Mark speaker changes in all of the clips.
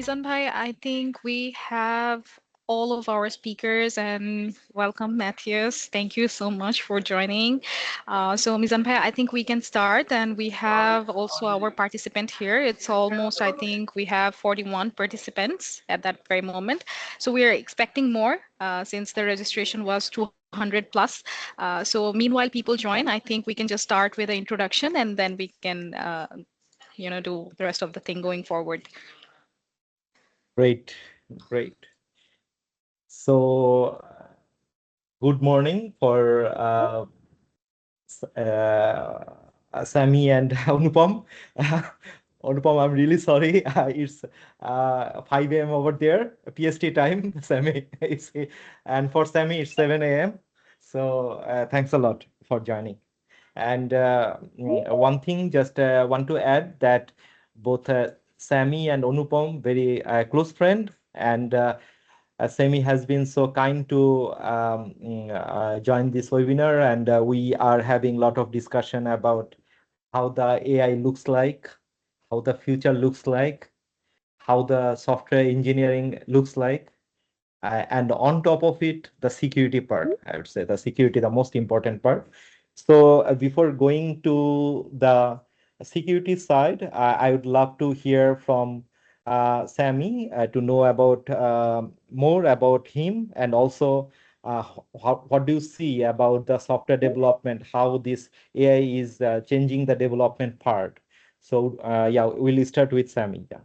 Speaker 1: Mizan Bhai, I think we have all of our speakers and welcome Matthias. Thank you so much for joining. So Mizan Bhai, I think we can start and we have also our participant here. It's almost, I think we have 41 participants at that very moment. So we are expecting more since the registration was 200 plus. So meanwhile people join, I think we can just start with the introduction and then we can do the rest of the thing going forward.
Speaker 2: Great, great. So, good morning for Sammy and Anupom. Anupom, I'm really sorry. It's 5 a.m. over there, PST time. Sammy, and for Sammy, it's 7 a.m. So, thanks a lot for joining. And one thing, just want to add that both Sammy and Anupam, very close friend, and Sammy has been so kind to join this webinar, and we are having a lot of discussion about how the AI looks like, how the future looks like, how the software engineering looks like, and on top of it, the security part. I would say the security, the most important part. So before going to the security side, I would love to hear from Sammy to know about more about him, and also what do you see about the software development, how this AI is changing the development part. So yeah, we'll start with Sammy. Yeah,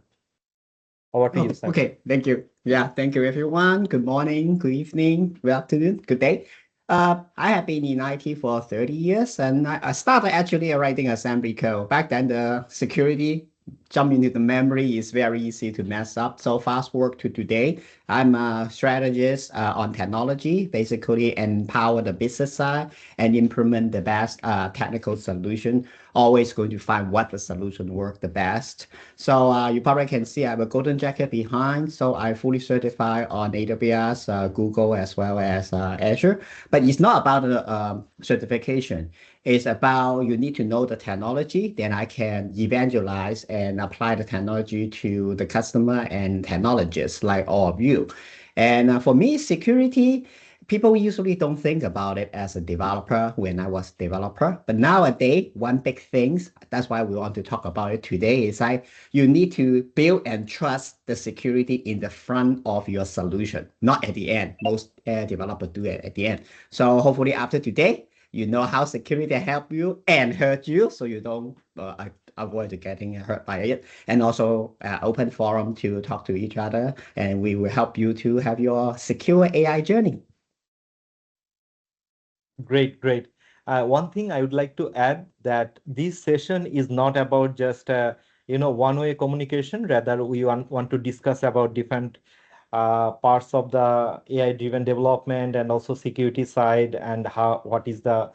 Speaker 2: over to you,
Speaker 3: Oh,
Speaker 2: Sammy.
Speaker 3: okay. Thank you. Yeah, thank you, everyone. Good morning, good evening, good afternoon, good day. I have been in IT for 30 years, and I started actually writing assembly code. Back then, the security jump into the memory is very easy to mess up. So fast forward to today, I'm a strategist on technology, basically empower the business side and implement the best technical solution. Always going to find what the solution work the best. So you probably can see I have a golden jacket behind. So I fully certified on AWS, Google, as well as Azure. But it's not about the certification. It's about you need to know the technology. Then I can evangelize and apply the technology to the customer and technologists like all of you. And for me, security, people usually don't think about it as a developer when I was developer. But nowadays, one big thing, that's why we want to talk about it today, is like you need to build and trust the security in the front of your solution, not at the end. Most developers do it at the end. So hopefully after today, you know how security help you and hurt you, so you don't avoid getting hurt by it. And also open forum to talk to each other, and we will help you to have your secure AI journey.
Speaker 2: Great, great. One thing I would like to add that this session is not about just one-way communication. Rather, we want to discuss about different parts of the AI-driven development and also security side, and what is the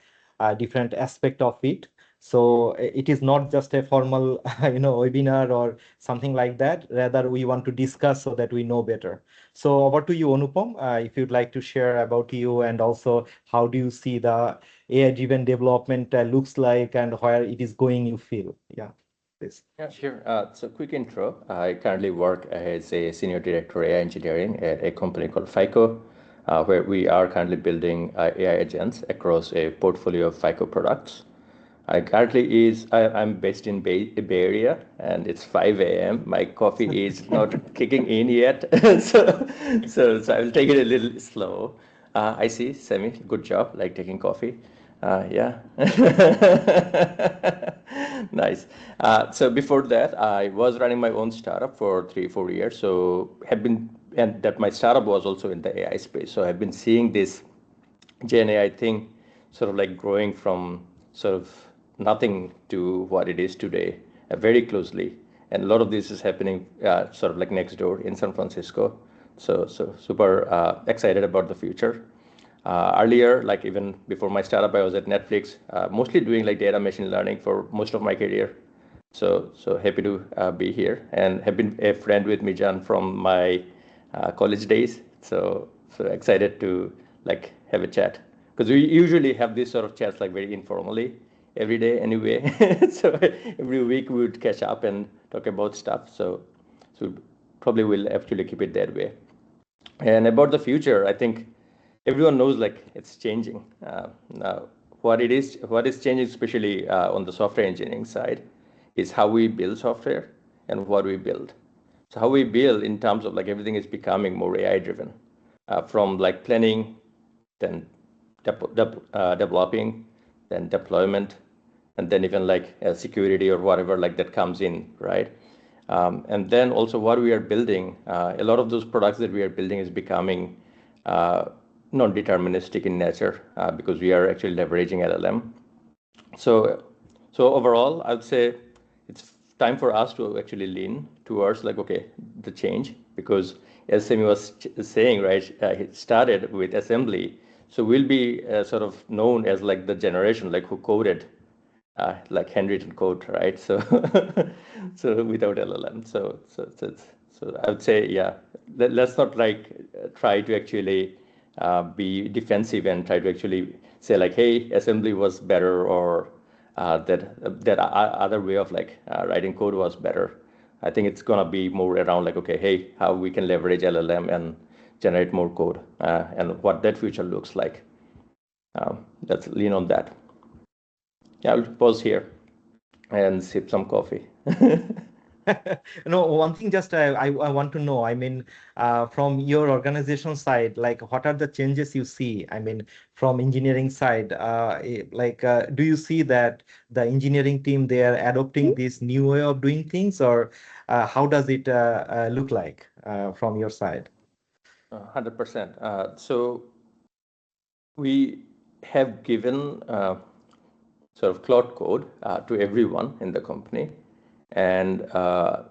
Speaker 2: different aspect of it. So it is not just a formal webinar or something like that. Rather, we want to discuss so that we know better. So over to you, Anupam, if you'd like to share about you, and also how do you see the AI-driven development looks like and where it is going, you feel. Yeah, please.
Speaker 4: Yeah, sure. So quick intro. I currently work as a senior director AI engineering at a company called FICO, where we are currently building AI agents across a portfolio of FICO products. I'm based in Bay Area, and it's 5 a.m. My coffee is not kicking in yet, so I'll take it a little slow. I see, Sammy, good job, like taking coffee. Yeah. Nice. So before that, I was running my own startup for 3-4 years. And that my startup was also in the AI space. So I've been seeing this Gen AI thing sort of like growing from sort of nothing to what it is today very closely. And a lot of this is happening sort of like next door in San Francisco. So super excited about the future. Earlier, like even before my startup, I was at Netflix, mostly doing like data machine learning for most of my career. So happy to be here, and have been a friend with Mijan from my college days. So excited to like have a chat, because we usually have this sort of chats like very informally every day anyway. So every week we would catch up and talk about stuff. So probably will actually keep it that way. And about the future, I think everyone knows like it's changing. Now, what is changing, especially on the software engineering side, is how we build software and what we build. So how we build in terms of like everything is becoming more AI driven, from like planning, then developing, then deployment, and then even like security or whatever like that comes in, right? And then also what we are building, a lot of those products that we are building is becoming non-deterministic in nature because we are actually leveraging LLM. So overall, I would say it's time for us to actually lean towards like, okay, the change, because as Sammy was saying, right, it started with assembly. So we'll be sort of known as like the generation like who coded like handwritten code, right? So so without LLM. So I would say, yeah, let's not like try to actually be defensive and try to actually say like, hey, assembly was better, or that other way of like writing code was better. I think it's gonna be more around like, okay, hey, how we can leverage LLM and generate more code, and what that future looks like. Let's lean on that. Yeah, I'll pause here and sip some coffee.
Speaker 2: No, one thing just I want to know, I mean, from your organization side, like what are the changes you see? I mean, from engineering side, do you see that the engineering team, they are adopting this new way of doing things, or how does it look like from your side?
Speaker 4: 100%. So we have given sort of cloud code to everyone in the company, and the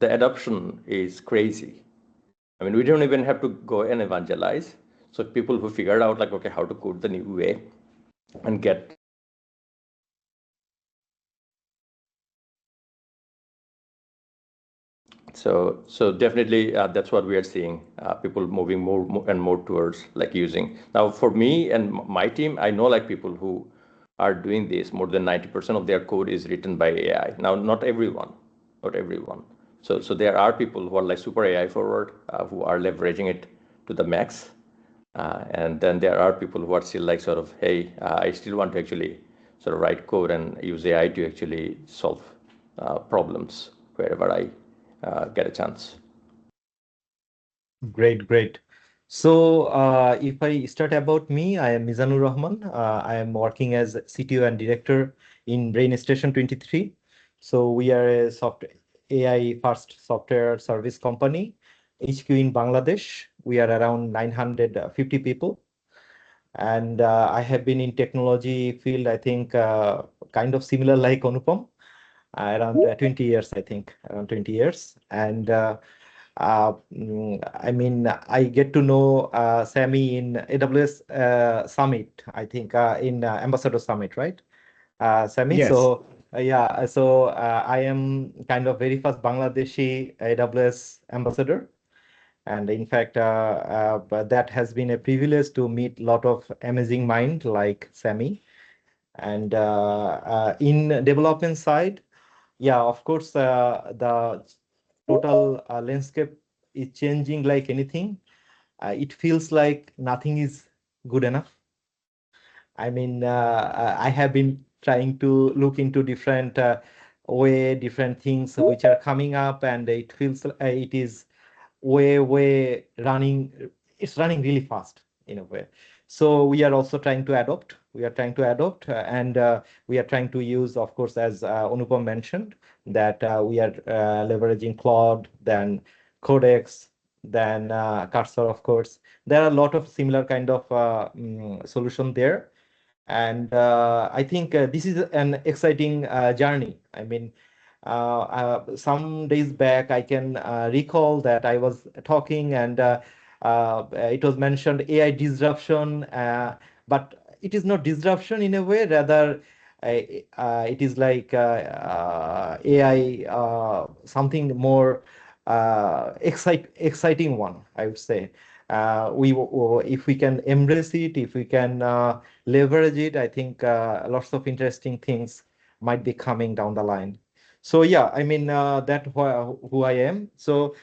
Speaker 4: adoption is crazy. I mean, we don't even have to go and evangelize. So people who figured out like, okay, how to code the new way and get so definitely that's what we are seeing, people moving more and more towards like using. Now for me and my team, I know like people who are doing this. More than 90% of their code is written by AI. Now not everyone. So there are people who are like super AI forward, who are leveraging it to the max, and then there are people who are still like sort of, hey, I still want to actually sort of write code and use AI to actually solve problems wherever I get a chance.
Speaker 2: Great, great. So if I start about me, I am Mizanur Rahman. I am working as CTO and director in Brain Station 23. So we are a AI first software service company, HQ in Bangladesh. We are around 950 people. And I have been in technology field, I think, kind of similar like Anupom, around 20 years, I think, around 20 years. And I mean, I get to know Sammy in AWS Summit, I think, in Ambassador Summit, right? Sammy?
Speaker 3: Yes.
Speaker 2: So, yeah, so I am kind of very first Bangladeshi AWS ambassador. And in fact, but that has been a privilege to meet a lot of amazing mind like Sammy. And in development side, yeah, of course, the total landscape is changing like anything. It feels like nothing is good enough. I mean, I have been trying to look into different different things which are coming up, and it feels it is way running. It's running really fast in a way. So we are also trying to adopt. We are trying to adopt, and we are trying to use, of course, as Anupam mentioned, that we are leveraging Claude, then Codex, then Cursor, of course. There are a lot of similar kind of solution there. And I think this is an exciting journey. I mean, some days back, I can recall that I was talking, and it was mentioned AI disruption, but it is not disruption in a way. Rather, it is like AI, something more exciting one, I would say. If we can embrace it, if we can leverage it, I think lots of interesting things might be coming down the line. So yeah, I mean that who I am. So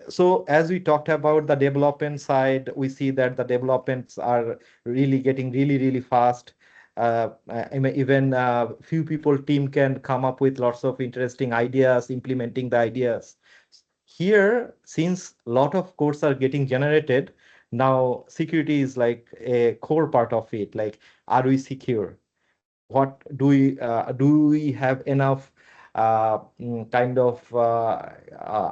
Speaker 2: so as we talked about the development side, we see that the developments are really getting really fast. I mean, even few people team can come up with lots of interesting ideas, implementing the ideas. Here, since a lot of codes are getting generated, now security is like a core part of it. Like, are we secure? What do we have enough kind of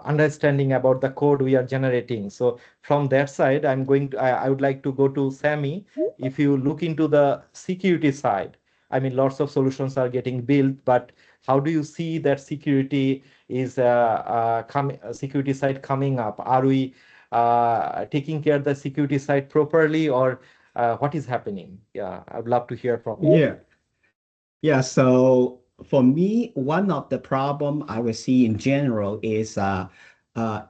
Speaker 2: understanding about the code we are generating? So from that side, I would like to go to Sammy. If you look into the security side, I mean, lots of solutions are getting built, but how do you see that security is security side coming up? Are we taking care of the security side properly, or what is happening? Yeah, I would love to hear from you.
Speaker 3: Yeah. Yeah, so for me, one of the problem I will see in general is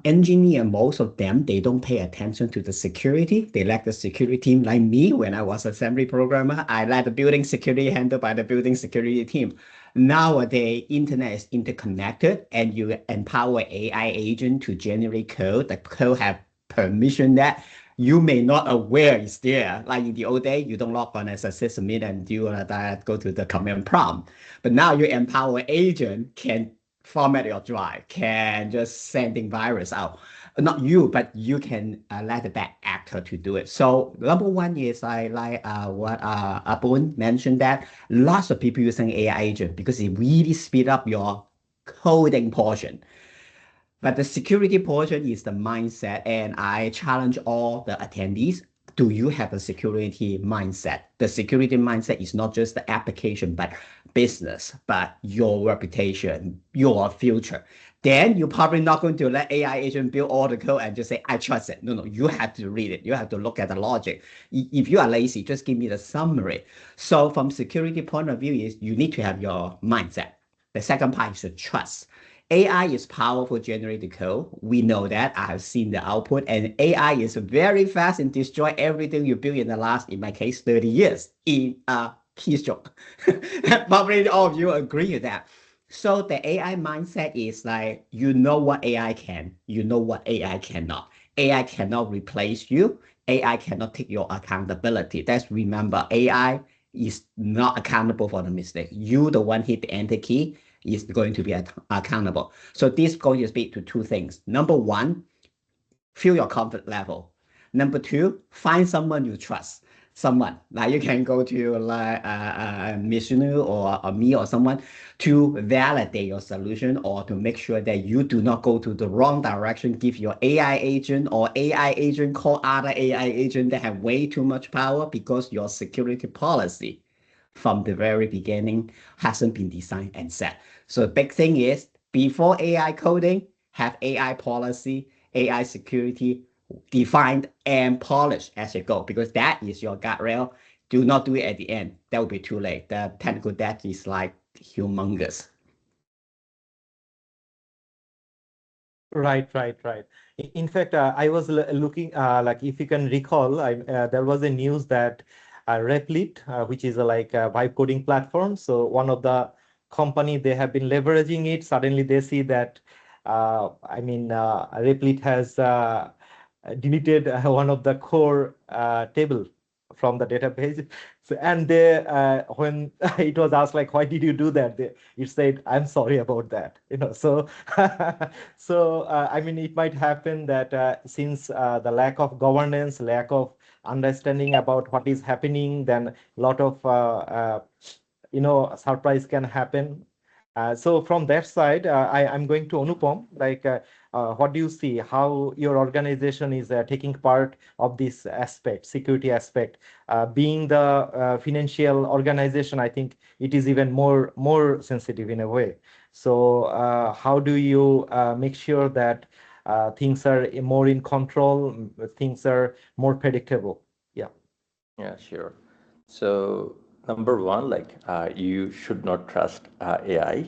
Speaker 3: engineer, most of them, they don't pay attention to the security. They lack the security team like me when I was assembly programmer. I let the building security handled by the building security team. Nowadays, internet is interconnected and you empower AI agent to generate code. The code have permission that you may not aware is there. Like in the old day, you don't log on as a sysadmin and you that go to the command prompt. But now your empower agent can format your drive, can just sending virus out. Not you, but you can let the bad actor to do it. So number one is I like what Abun mentioned that lots of people using AI agent because it really speed up your coding portion. But the security portion is the mindset, and I challenge all the attendees. Do you have a security mindset? The security mindset is not just the application, but business, but your reputation, your future. Then you're probably not going to let AI agent build all the code and just say, I trust it. No, you have to read it. You have to look at the logic. If you are lazy, just give me the summary. So from security point of view is you need to have your mindset. The second part is the trust. AI is powerful generated code. We know that. I have seen the output, and AI is very fast and destroy everything you built in the last, in my case, 30 years in a keystroke. Probably all of you agree with that. So the AI mindset is like, you know what AI can, you know what AI cannot. AI cannot replace you. AI cannot take your accountability. That's remember, AI is not accountable for the mistake. You, the one hit the enter key, is going to be accountable. So this is going to speak to two things. Number one, feel your comfort level. Number two, find someone you trust. Someone like you can go to like Mizanur or me or someone to validate your solution or to make sure that you do not go to the wrong direction. Give your AI agent or AI agent call other AI agent that have way too much power because your security policy from the very beginning hasn't been designed and set. So the big thing is before AI coding, have AI policy, AI security defined and polished as you go, because that is your guardrail. Do not do it at the end. That will be too late. The technical debt is like humongous.
Speaker 2: Right. In fact, I was looking, like if you can recall, there was a news that Replit, which is like a vibe coding platform. So one of the company they have been leveraging it. Suddenly they see that, Replit has deleted one of the core table from the database. So, and they, when it was asked like, why did you do that? It said, I'm sorry about that. So, I mean, it might happen that since the lack of governance, lack of understanding about what is happening, then a lot of, surprise can happen. So from that side, I'm going to Anupom. Like, what do you see? How your organization is taking part of this aspect, security aspect? Being the financial organization, I think it is even more sensitive in a way. So, how do you make sure that things are more in control, things are more predictable? Yeah.
Speaker 4: Yeah, sure. So number one, like you should not trust AI,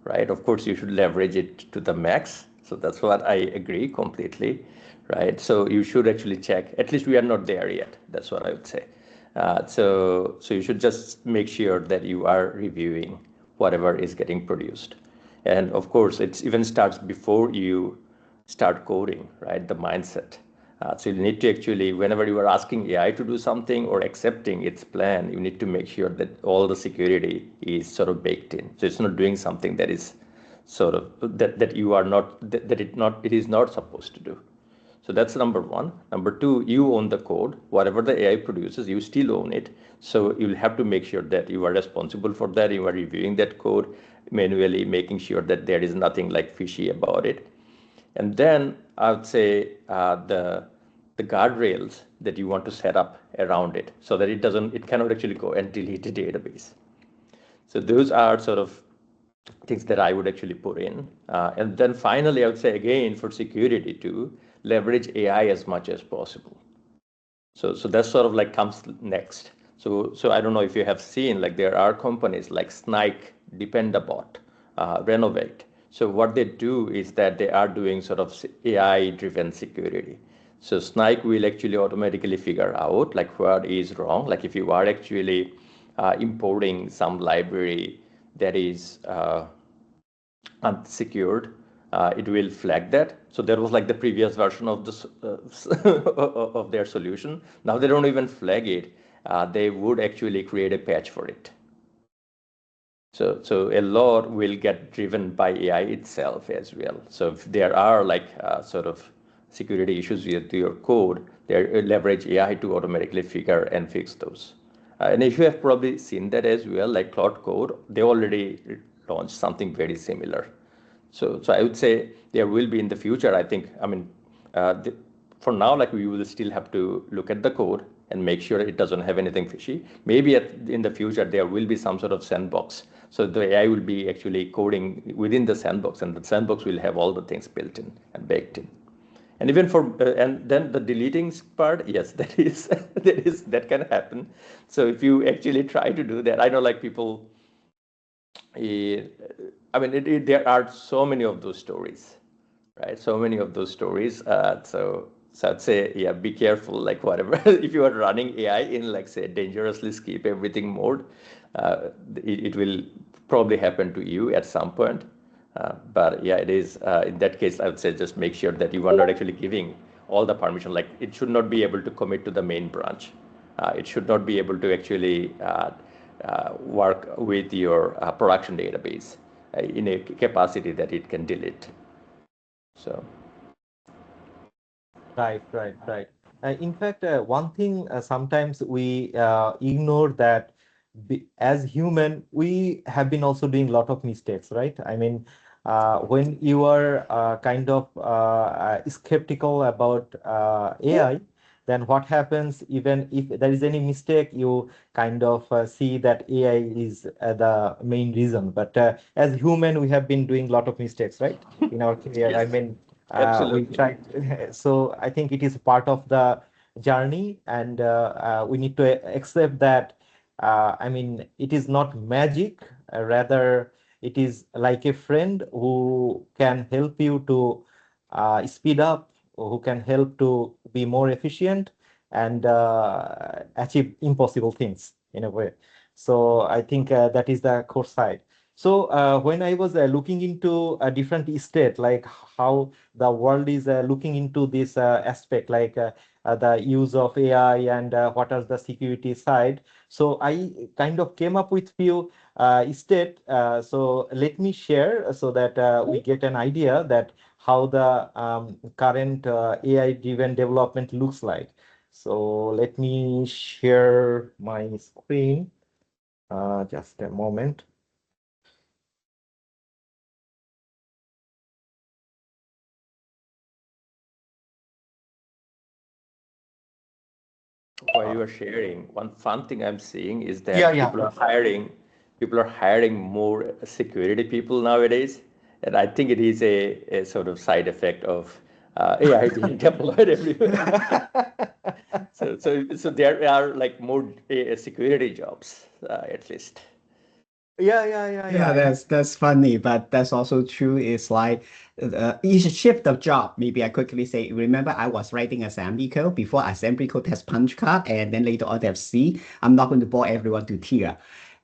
Speaker 4: right? Of course, you should leverage it to the max. So that's what I agree completely, right? So you should actually check. At least we are not there yet. That's what I would say. So you should just make sure that you are reviewing whatever is getting produced, And of course, it even starts before you start coding, right? The mindset. So you need to actually, whenever you are asking AI to do something or accepting its plan, you need to make sure that all the security is sort of baked in. So it's not doing something that is sort of that you are not it is not supposed to do. So that's number one. Number two, you own the code. Whatever the AI produces, you still own it. So you'll have to make sure that you are responsible for that. You are reviewing that code manually, making sure that there is nothing like fishy about it. And then I would say the guardrails that you want to set up around it so that it cannot actually go and delete the database. So those are sort of things that I would actually put in. And then finally, I would say again for security to leverage AI as much as possible. So that's sort of like comes next. So I don't know if you have seen, like there are companies like Snike, Dependabot, Renovate. So what they do is that they are doing sort of AI-driven security. So Snike will actually automatically figure out like what is wrong. Like if you are actually importing some library that is unsecured, it will flag that. So there was like the previous version of this of their solution. Now they don't even flag it. They would actually create a patch for it. So a lot will get driven by AI itself as well. So if there are like sort of security issues with your code, they leverage AI to automatically figure and fix those. And if you have probably seen that as well, like Cloud Code, they already launched something very similar. So I would say there will be in the future, I think, I mean, for now, like we will still have to look at the code and make sure it doesn't have anything fishy. Maybe in the future, there will be some sort of sandbox. So the AI will be actually coding within the sandbox, and the sandbox will have all the things built in and baked in. And even for, and then the deleting part, yes, that can happen. So if you actually try to do that, I know like people, I mean, there are so many of those stories, right? So many of those stories. So I'd say, yeah, be careful. Like whatever, if you are running AI in like say dangerously skip everything mode, it will probably happen to you at some point. But yeah, it is in that case, I would say just make sure that you are not actually giving all the permission. Like it should not be able to commit to the main branch. It should not be able to actually work with your production database in a capacity that it can delete. So.
Speaker 2: Right. In fact, one thing sometimes we ignore that as human, we have been also doing a lot of mistakes, right? I mean, when you are kind of skeptical about AI, then what happens, even if there is any mistake, you kind of see that AI is the main reason. But as human, we have been doing a lot of mistakes, right? In our career.
Speaker 4: Yes.
Speaker 2: I mean, we
Speaker 4: Absolutely.
Speaker 2: tried. So I think it is part of the journey, and we need to accept that. I mean, it is not magic. Rather, it is like a friend who can help you to speed up, who can help to be more efficient and achieve impossible things in a way. So I think that is the core side. So when I was looking into a different state, like how the world is looking into this aspect, like the use of AI and what are the security side. So I kind of came up with few state. So let me share so that we get an idea that how the current AI-driven development looks like. So let me share my screen. Just a moment.
Speaker 4: While you are sharing, one fun thing I'm seeing is that
Speaker 2: Yeah.
Speaker 4: people are hiring more security people nowadays, and I think it is a sort of side effect of AI being deployed everywhere. So there are like more security jobs at least.
Speaker 3: Yeah, that's funny, but that's also true. It's like it's a shift of job. Maybe I quickly say, remember I was writing assembly code before assembly code has punch card, and then later on they have C. I'm not going to bore everyone to tear.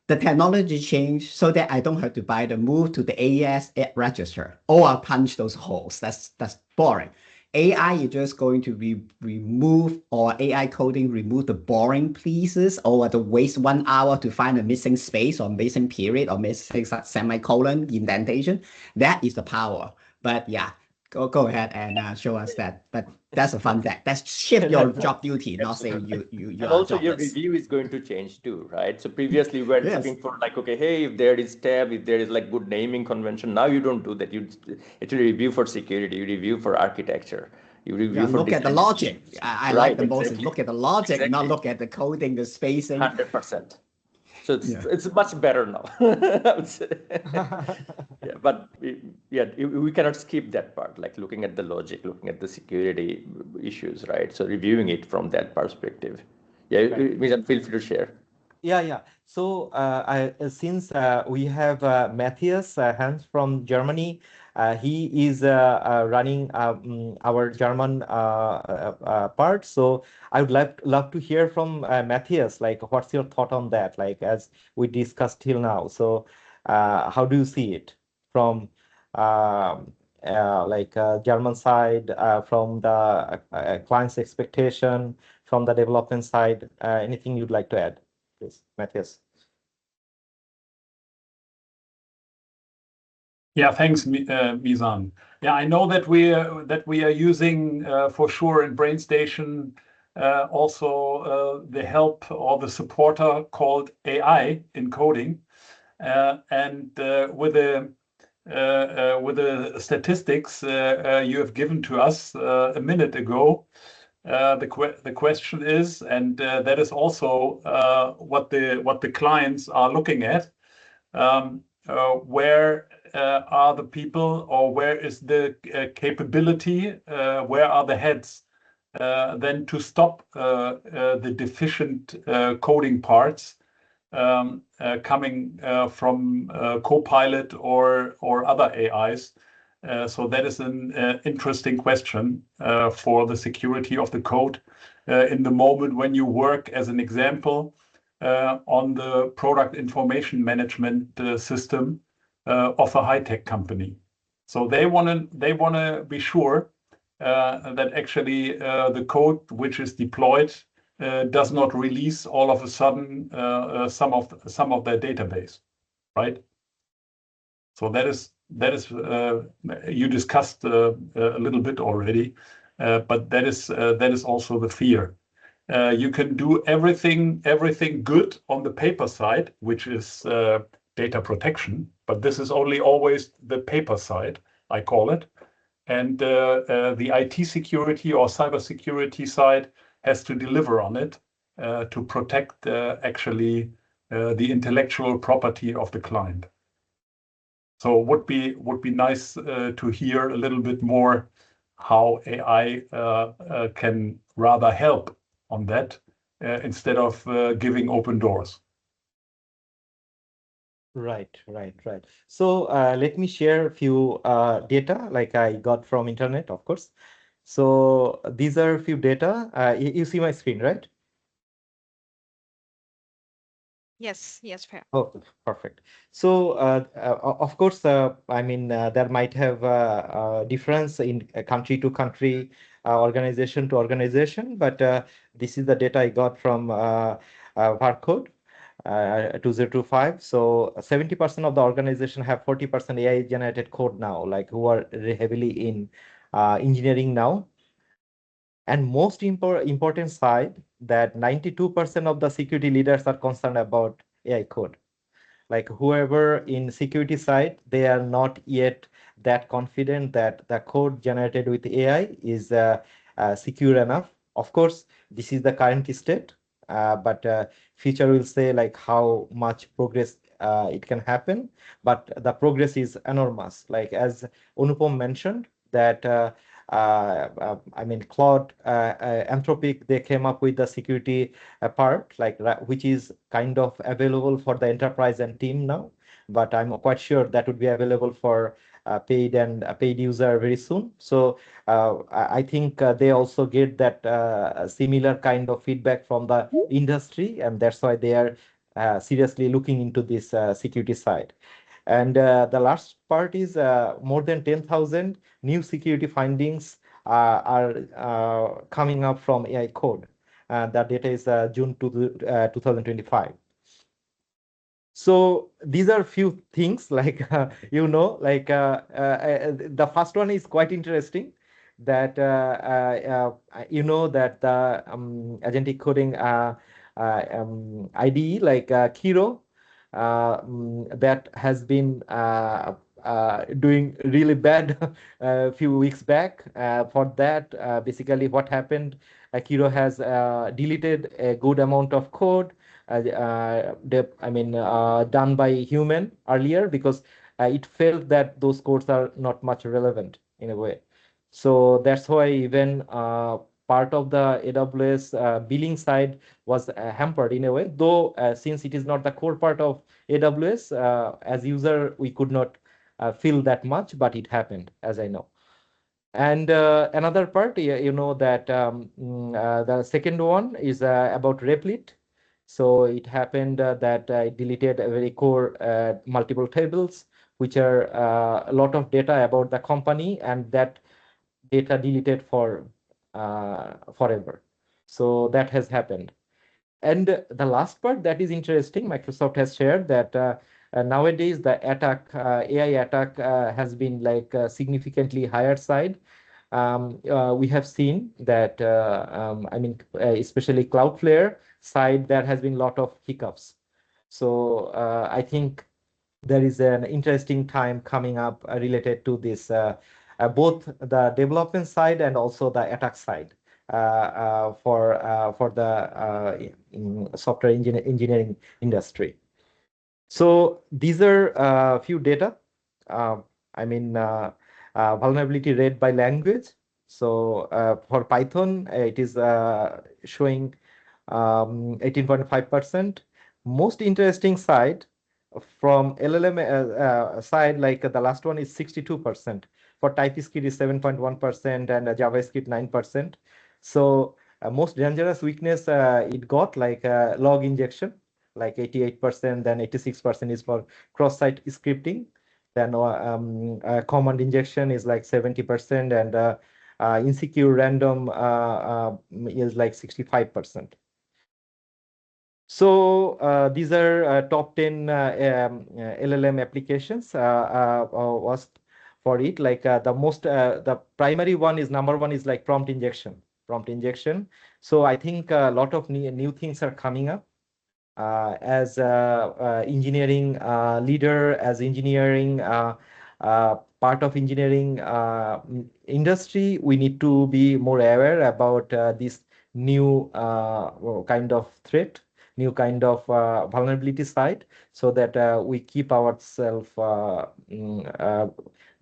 Speaker 3: the technology changed so that I don't have to buy the move to the AES register or I punch those holes. That's boring. AI is just going to remove or AI coding remove the boring pieces or the waste 1 hour to find a missing space or missing period or missing semicolon indentation. That is the power. But yeah, go ahead and show us that. But that's a fun fact. That's shift your job duty, not saying you
Speaker 4: And
Speaker 3: are
Speaker 4: also your
Speaker 3: jobless.
Speaker 4: review is going to change too, right? So previously we were
Speaker 3: Yes.
Speaker 4: looking for like, okay, hey, if there is tab, if there is like good naming convention, now you don't do that. You actually review for security, you review for architecture, you review
Speaker 3: Yeah,
Speaker 4: for
Speaker 3: look at the
Speaker 4: design
Speaker 3: logic.
Speaker 4: decisions.
Speaker 3: I like
Speaker 4: Right,
Speaker 3: the most is
Speaker 4: exactly.
Speaker 3: look at the logic, not
Speaker 4: Exactly.
Speaker 3: look at the coding, the spacing.
Speaker 4: 100%. So
Speaker 3: Yeah.
Speaker 4: it's much better now. I would say. Yeah, but we cannot skip that part, like looking at the logic, looking at the security issues, right? So reviewing it from that perspective. Yeah,
Speaker 2: Right.
Speaker 4: Mizan, feel free to share.
Speaker 2: Yeah. So since we have Matthias Hans from Germany, he is running our German part. So I would love to hear from Matthias. Like, what's your thought on that? Like, as we discussed till now. So, how do you see it from German side, from the client's expectation, from the development side? Anything you'd like to add? Please, Matthias.
Speaker 5: Yeah, thanks, Mizan. Yeah, I know that we are using for sure in BrainStation also the help or the supporter called AI in coding, and with the statistics you have given to us a minute ago. The question is, and that is also what the clients are looking at. Where are the people, or where is the capability? Where are the heads? Then to stop the deficient coding parts coming from Copilot or other AIs. So that is an interesting question for the security of the code in the moment when you work, as an example, on the product information management system of a high-tech company. So they wanna be sure that actually the code which is deployed does not release all of a sudden some of their database, right? So that is you discussed a little bit already, but that is also the fear. You can do everything good on the paper side, which is data protection, but this is only always the paper side, I call it. And the IT security or cybersecurity side has to deliver on it to protect actually the intellectual property of the client. So would be nice to hear a little bit more how AI can rather help on that instead of giving open doors.
Speaker 2: Right. So let me share a few data like I got from internet, of course. So these are a few data. You see my screen, right?
Speaker 1: Yes, fair.
Speaker 2: Oh, perfect. So, of course, I mean, there might have a difference in country to country, organization to organization, but this is the data I got from Barcode 2025. So 70% of the organization have 40% AI generated code now, like who are heavily in engineering now. And most important side that 92% of the security leaders are concerned about AI code. Like whoever in security side, they are not yet that confident that the code generated with AI is secure enough. Of course, this is the current state, but future will say like how much progress it can happen. But the progress is enormous. Like as Anupom mentioned, that I mean, Claude, Anthropic, they came up with the security part, like which is kind of available for the enterprise and team now. But I'm quite sure that would be available for paid and paid user very soon. So I think they also get that similar kind of feedback from the industry, and that's why they are seriously looking into this security side. And the last part is more than 10,000 new security findings are coming up from AI code. That data is June 2025. So these are few things like the first one is quite interesting, that that the agentic coding IDE like Kiro that has been doing really bad a few weeks back. For that, basically what happened, Kiro has deleted a good amount of code done by human earlier, because it felt that those codes are not much relevant in a way. So that's why even part of the AWS billing side was hampered in a way, though since it is not the core part of AWS, as user we could not feel that much, but it happened, as I know. And another part, that the second one is about Replit. So it happened that I deleted a very core multiple tables, which are a lot of data about the company, and that data deleted for forever. So that has happened. And the last part that is interesting, Microsoft has shared that nowadays the attack, AI attack has been like significantly higher side. We have seen that, especially Cloudflare side, there has been a lot of hiccups. So I think there is an interesting time coming up related to this, both the development side and also the attack side for the software engineering industry. So these are a few data. Vulnerability rate by language. So for Python, it is showing 18.5%. Most interesting side from LLM side, like the last one is 62%. For TypeScript is 7.1% and JavaScript 9%. So most dangerous weakness it got like log injection, like 88%, then 86% is for cross-site scripting. Then command injection is like 70%, and insecure random is like 65%. So these are top 10 LLM applications was for it. Like the primary one is number one is like prompt injection. So I think a lot of new things are coming up. As engineering leader, as engineering part of engineering industry, we need to be more aware about this new kind of threat, new kind of vulnerability side, so that we keep ourselves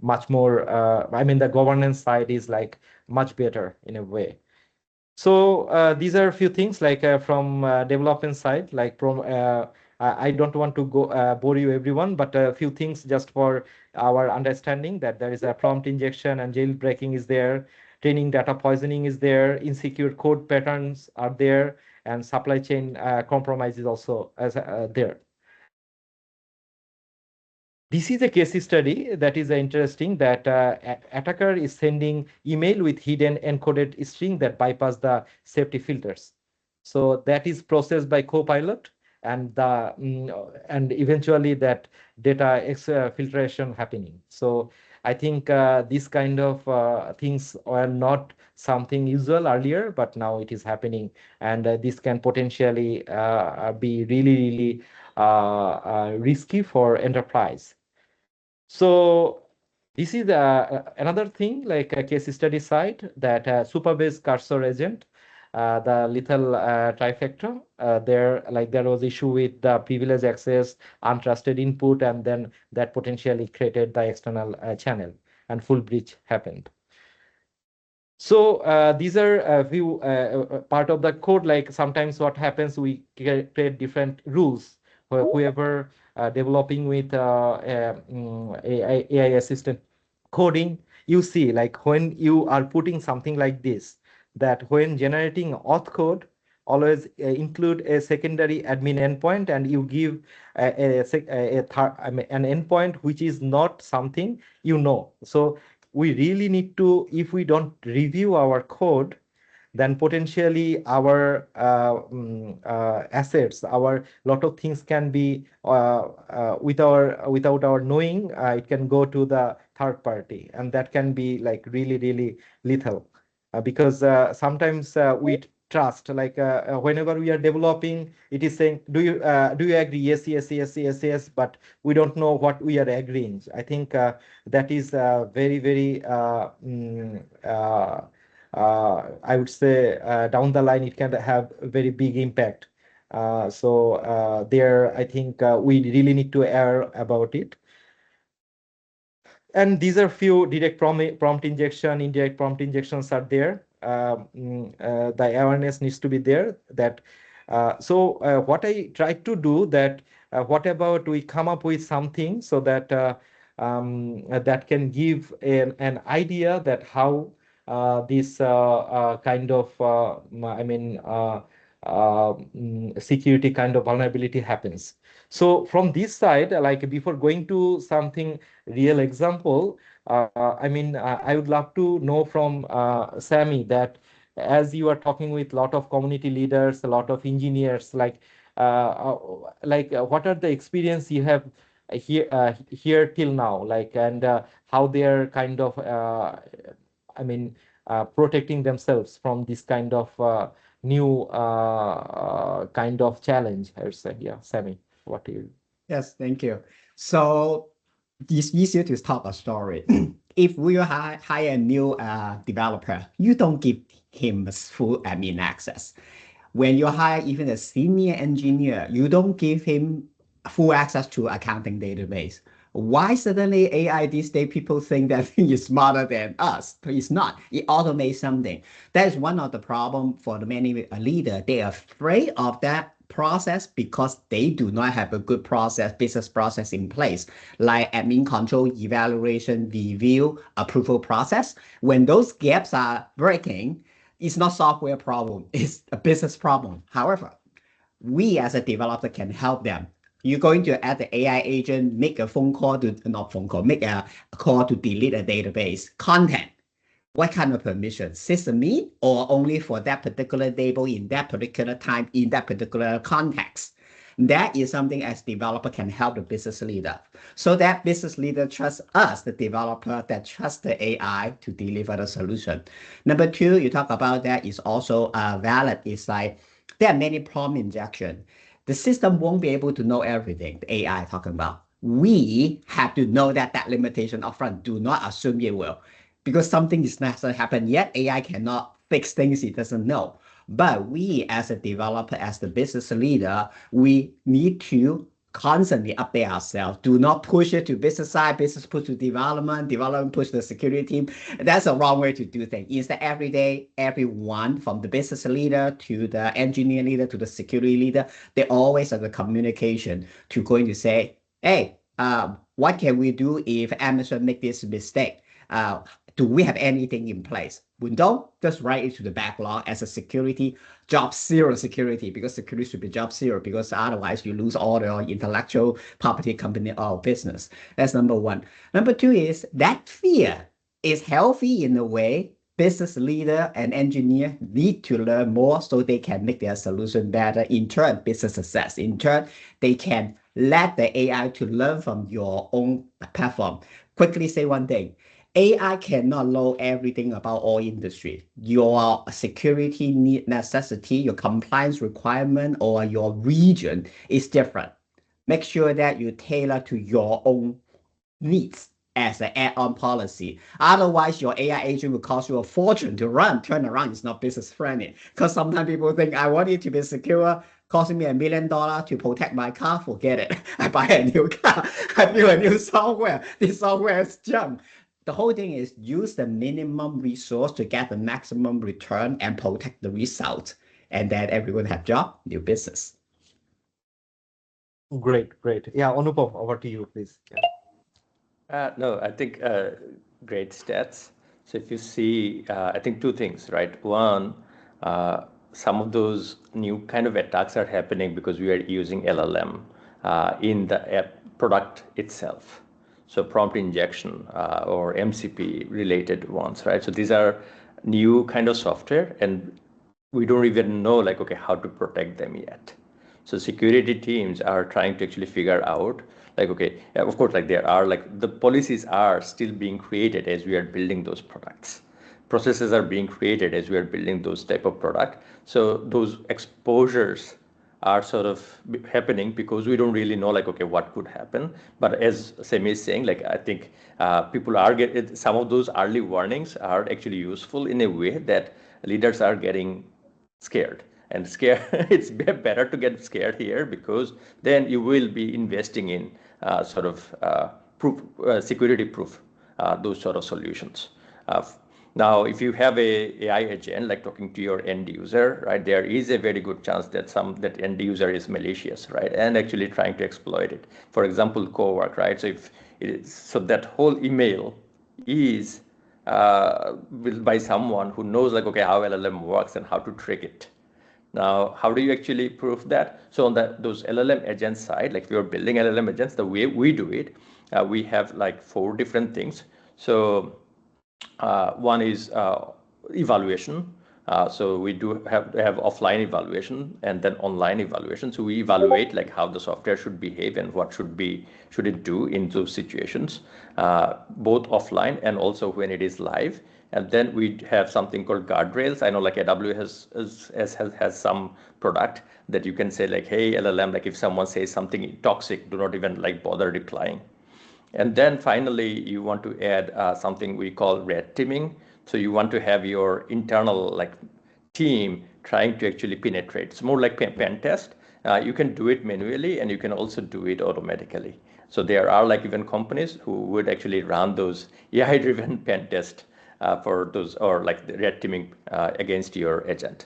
Speaker 2: much more, the governance side is like much better in a way. So these are a few things like from development side, like from I don't want to go bore you everyone, but a few things just for our understanding, that there is a prompt injection and jailbreaking is there, training data poisoning is there, insecure code patterns are there, and supply chain compromise is also there. This is a case study that is interesting, that attacker is sending email with hidden encoded string that bypass the safety filters. So that is processed by Copilot, and and eventually that data filtration happening. So I think this kind of things were not something usual earlier, but now it is happening, and this can potentially be really risky for enterprise. So this is another thing, like a case study side, that superbase cursor agent, the lethal trifecta. There was issue with the privilege access, untrusted input, and then that potentially created the external channel, and full breach happened. So these are a few part of the code. Like sometimes what happens, we create different rules. Whoever developing with AI assistant coding, you see, like when you are putting something like this, that when generating auth code, always include a secondary admin endpoint, and you give an endpoint which is not something you know. So we really need to, if we don't review our code, then potentially our assets, our lot of things can be without our knowing, it can go to the third party, and that can be like really, really lethal. Because sometimes we trust, like whenever we are developing, it is saying, do you agree? Yes, yes, yes, yes, yes, but we don't know what we are agreeing. I think that is very, very I would say down the line, it can have a very big impact. There, I think we really need to err about it. And these are few direct prompt injection, indirect prompt injections are there. The awareness needs to be there. That what I try to do that, what about we come up with something so that that can give an idea that how this kind of security kind of vulnerability happens. So from this side, like before going to something real example, I would love to know from Sammy that as you are talking with a lot of community leaders, a lot of engineers, what are the experience you have here till now, like, and how they're kind of protecting themselves from this kind of new kind of challenge, I would say. Yeah, Sammy, what do you?
Speaker 3: Yes, thank you. So it's easier to start a story. If we hire a new developer, you don't give him full admin access. When you hire even a senior engineer, you don't give him full access to accounting database. Why suddenly AI these days people think that thing is smarter than us? It's not. It automates something. That is one of the problem for the many leader. They are afraid of that process because they do not have a good process, business process in place, like admin control, evaluation, review, approval process. When those gaps are breaking, it's not software problem, it's a business problem. However, we as a developer can help them. You're going to add the AI agent, make a phone call to, not phone call, make a call to delete a database content. What kind of permission? Sysadmin or only for that particular table in that particular time, in that particular context? That is something as developer can help the business leader. So that business leader trusts us, the developer, that trusts the AI to deliver the solution. Number two, you talk about that is also valid. It's like there are many prompt injection. The system won't be able to know everything, the AI talking about. We have to know that limitation upfront. Do not assume it will. Because something is not happened yet, AI cannot fix things it doesn't know. But we as a developer, as the business leader, we need to constantly update ourselves. Do not push it to business side, business push to development, development push the security team. That's a wrong way to do things. Instead, every day, everyone from the business leader to the engineer leader to the security leader, they always have the communication to going to say, hey, what can we do if Amazon make this mistake? Do we have anything in place? We don't, just write it to the backlog as a security, job zero security, because security should be job zero, because otherwise you lose all your intellectual property company or business. That's number one. Number two is that fear is healthy in a way. Business leader and engineer need to learn more so they can make their solution better. In turn, business success. In turn, they can let the AI to learn from your own platform. Quickly say one thing. AI cannot know everything about all industry. Your security need necessity, your compliance requirement, or your region is different. Make sure that you tailor to your own needs as an add-on policy. Otherwise, your AI agent will cost you a fortune to run. Turn around, it's not business friendly. Because sometimes people think, I want it to be secure, costing me $1 million to protect my car. Forget it. I buy a new car. I build a new software. This software is junk. The whole thing is use the minimum resource to get the maximum return and protect the result. And then everyone have job, new business.
Speaker 2: Great, great. Yeah, Anupam, over to you, please. Yeah.
Speaker 4: No, I think great stats. So if you see, I think two things, right? One, some of those new kind of attacks are happening because we are using LLM in the app product itself. So prompt injection or MCP related ones, right? So these are new kind of software, and we don't even know like, okay, how to protect them yet. So security teams are trying to actually figure out like, okay, of course, like there are like the policies are still being created as we are building those products. Processes are being created as we are building those type of product. So those exposures are sort of happening because we don't really know like, okay, what could happen. But as Sammy is saying, like I think people are getting some of those early warnings are actually useful in a way that leaders are getting scared. And it's better to get scared here because then you will be investing in sort of security proof those sort of solutions. Now, if you have a AI agent like talking to your end user, right, there is a very good chance that that end user is malicious, right, and actually trying to exploit it. For example, co-work, right? So if it is, so that whole email is by someone who knows like, okay, how LLM works and how to trick it. Now, how do you actually prove that? So on those LLM agents side, like if you're building LLM agents, the way we do it, we have like 4 different things. So one is evaluation. So we do have offline evaluation and then online evaluation. So we evaluate like how the software should behave and what should it do in those situations, both offline and also when it is live. And then we have something called guardrails. I know like AWS has some product that you can say like, hey, LLM, like if someone says something toxic, do not even like bother replying. And then finally, you want to add something we call red teaming. So you want to have your internal like team trying to actually penetrate. It's more like pen test. You can do it manually and you can also do it automatically. So there are like even companies who would actually run those AI-driven pen tests for those or like the red teaming against your agent.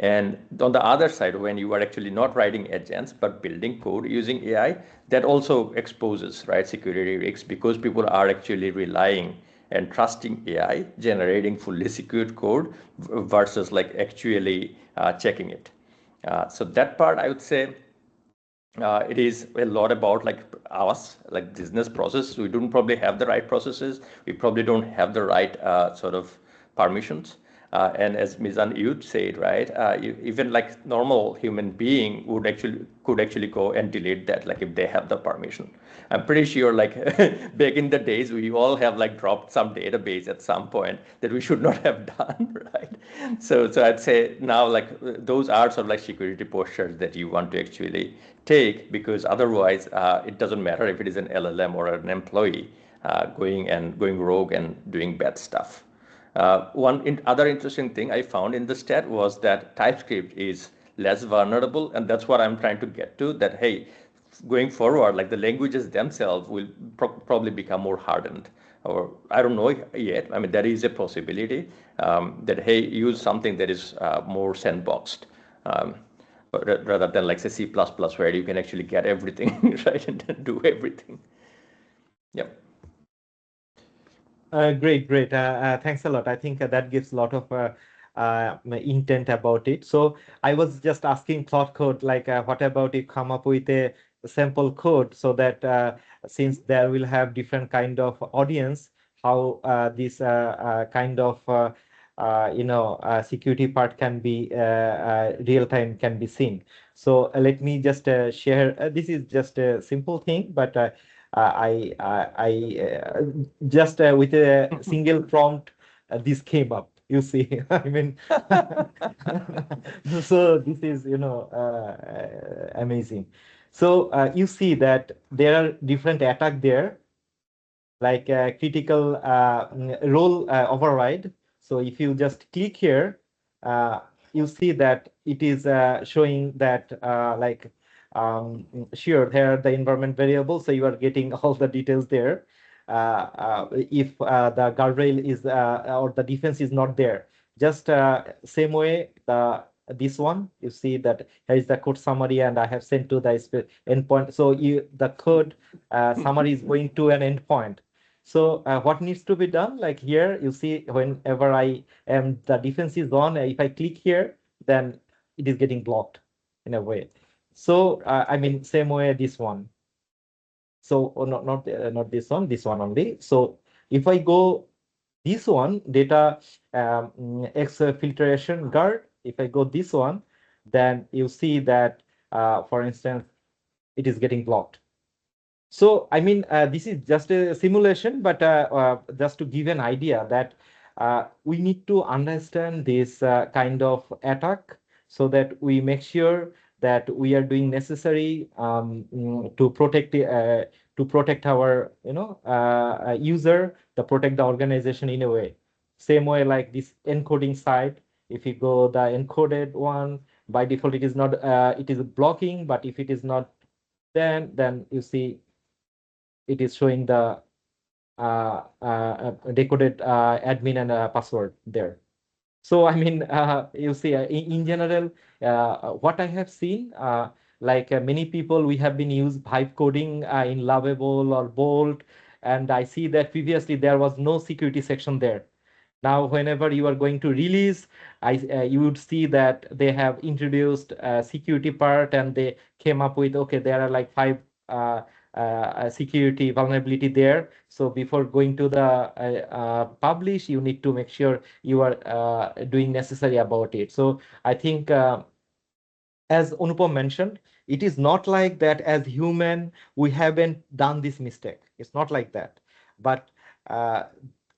Speaker 4: And on the other side, when you are actually not writing agents but building code using AI, that also exposes right security risks because people are actually relying and trusting AI generating fully secured code versus like actually checking it. So that part I would say it is a lot about like us, like business process. We don't probably have the right processes. We probably don't have the right sort of permissions. And as Mizanur said, right, even like normal human being could actually go and delete that, like if they have the permission. I'm pretty sure, like back in the days, we all have like dropped some database at some point that we should not have done, right? So I'd say now, like those are sort of like security postures that you want to actually take because otherwise, it doesn't matter if it is an LLM or an employee going rogue and doing bad stuff. Other interesting thing I found in the stat was that TypeScript is less vulnerable, and that's what I'm trying to get to. That hey, going forward, like the languages themselves will probably become more hardened, or I don't know yet. I mean, there is a possibility that hey, use something that is more sandboxed. Rather than like say C++, where you can actually get everything right and do everything. Yep.
Speaker 2: Great. Thanks a lot. I think that gives a lot of intent about it. So I was just asking Cloud Code, like, what about if come up with a sample code so that since there will have different kind of audience, how this kind of security part can be real time can be seen. So let me just share. This is just a simple thing, but I just with a single prompt, this came up. You see, I mean, so this is amazing. So you see that there are different attack there, like critical role override. So if you just click here, you see that it is showing that sure, here are the environment variables, so you are getting all the details there. If the guardrail is or the defense is not there, just same way this one, you see that here is the code summary, and I have sent to the endpoint. So the code summary is going to an endpoint. So what needs to be done? Like here, you see, whenever the defense is on, if I click here, then it is getting blocked in a way. So I mean, same way this one. So not this one only. So if I go this one, data X filtration guard, if I go this one, then you see that, for instance, it is getting blocked. So I mean, this is just a simulation, but just to give an idea that we need to understand this kind of attack so that we make sure that we are doing necessary to protect our user, to protect the organization in a way. Same way like this encoding side. If you go the encoded one, by default it is not it is blocking, but if it is not, then you see it is showing the decoded admin and password there. So I mean, you see, in general, what I have seen, like many people, we have been used vibe coding in Lovable or Bolt, and I see that previously there was no security section there. Now, whenever you are going to release, you would see that they have introduced a security part, and they came up with, okay, there are like 5 security vulnerability there. So before going to the publish, you need to make sure you are doing necessary about it. So I think, as Anupam mentioned, it is not like that as human, we haven't done this mistake. It's not like that. But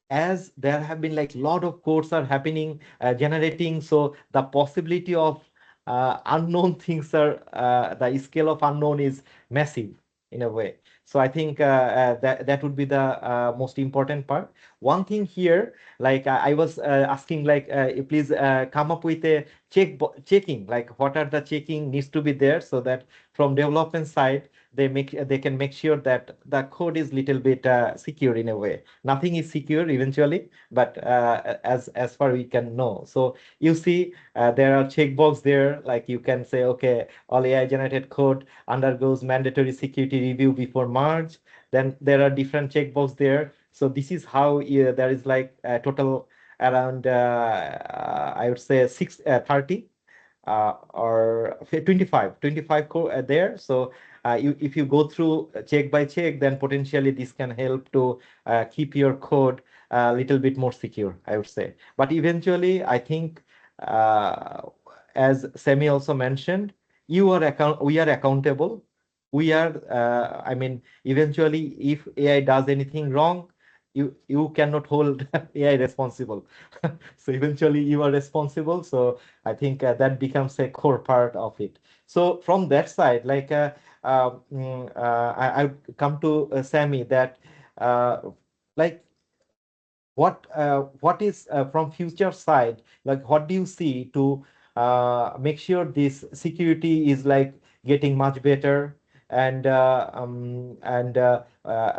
Speaker 2: as there have been like a lot of codes are happening, generating, so the possibility of unknown things are, the scale of unknown is massive in a way. So I think that would be the most important part. One thing here, like I was asking, like please come up with a checking, like what are the checking needs to be there, so that from development side they can make sure that the code is little bit secure in a way. Nothing is secure eventually, but as far we can know. So you see there are checkbox there, like you can say, okay, all AI generated code undergoes mandatory security review before merge. Then there are different checkbox there. So this is how there is like a total around I would say 30 or 25 core there. So if you go through check by check, then potentially this can help to keep your code a little bit more secure, I would say. But eventually, I think, as Sammy also mentioned, we are accountable. We are, I mean, eventually, if AI does anything wrong, you cannot hold AI responsible. So eventually you are responsible. So I think that becomes a core part of it. So from that side, like I come to Sammy that like what is from future side, like what do you see to make sure this security is like getting much better, and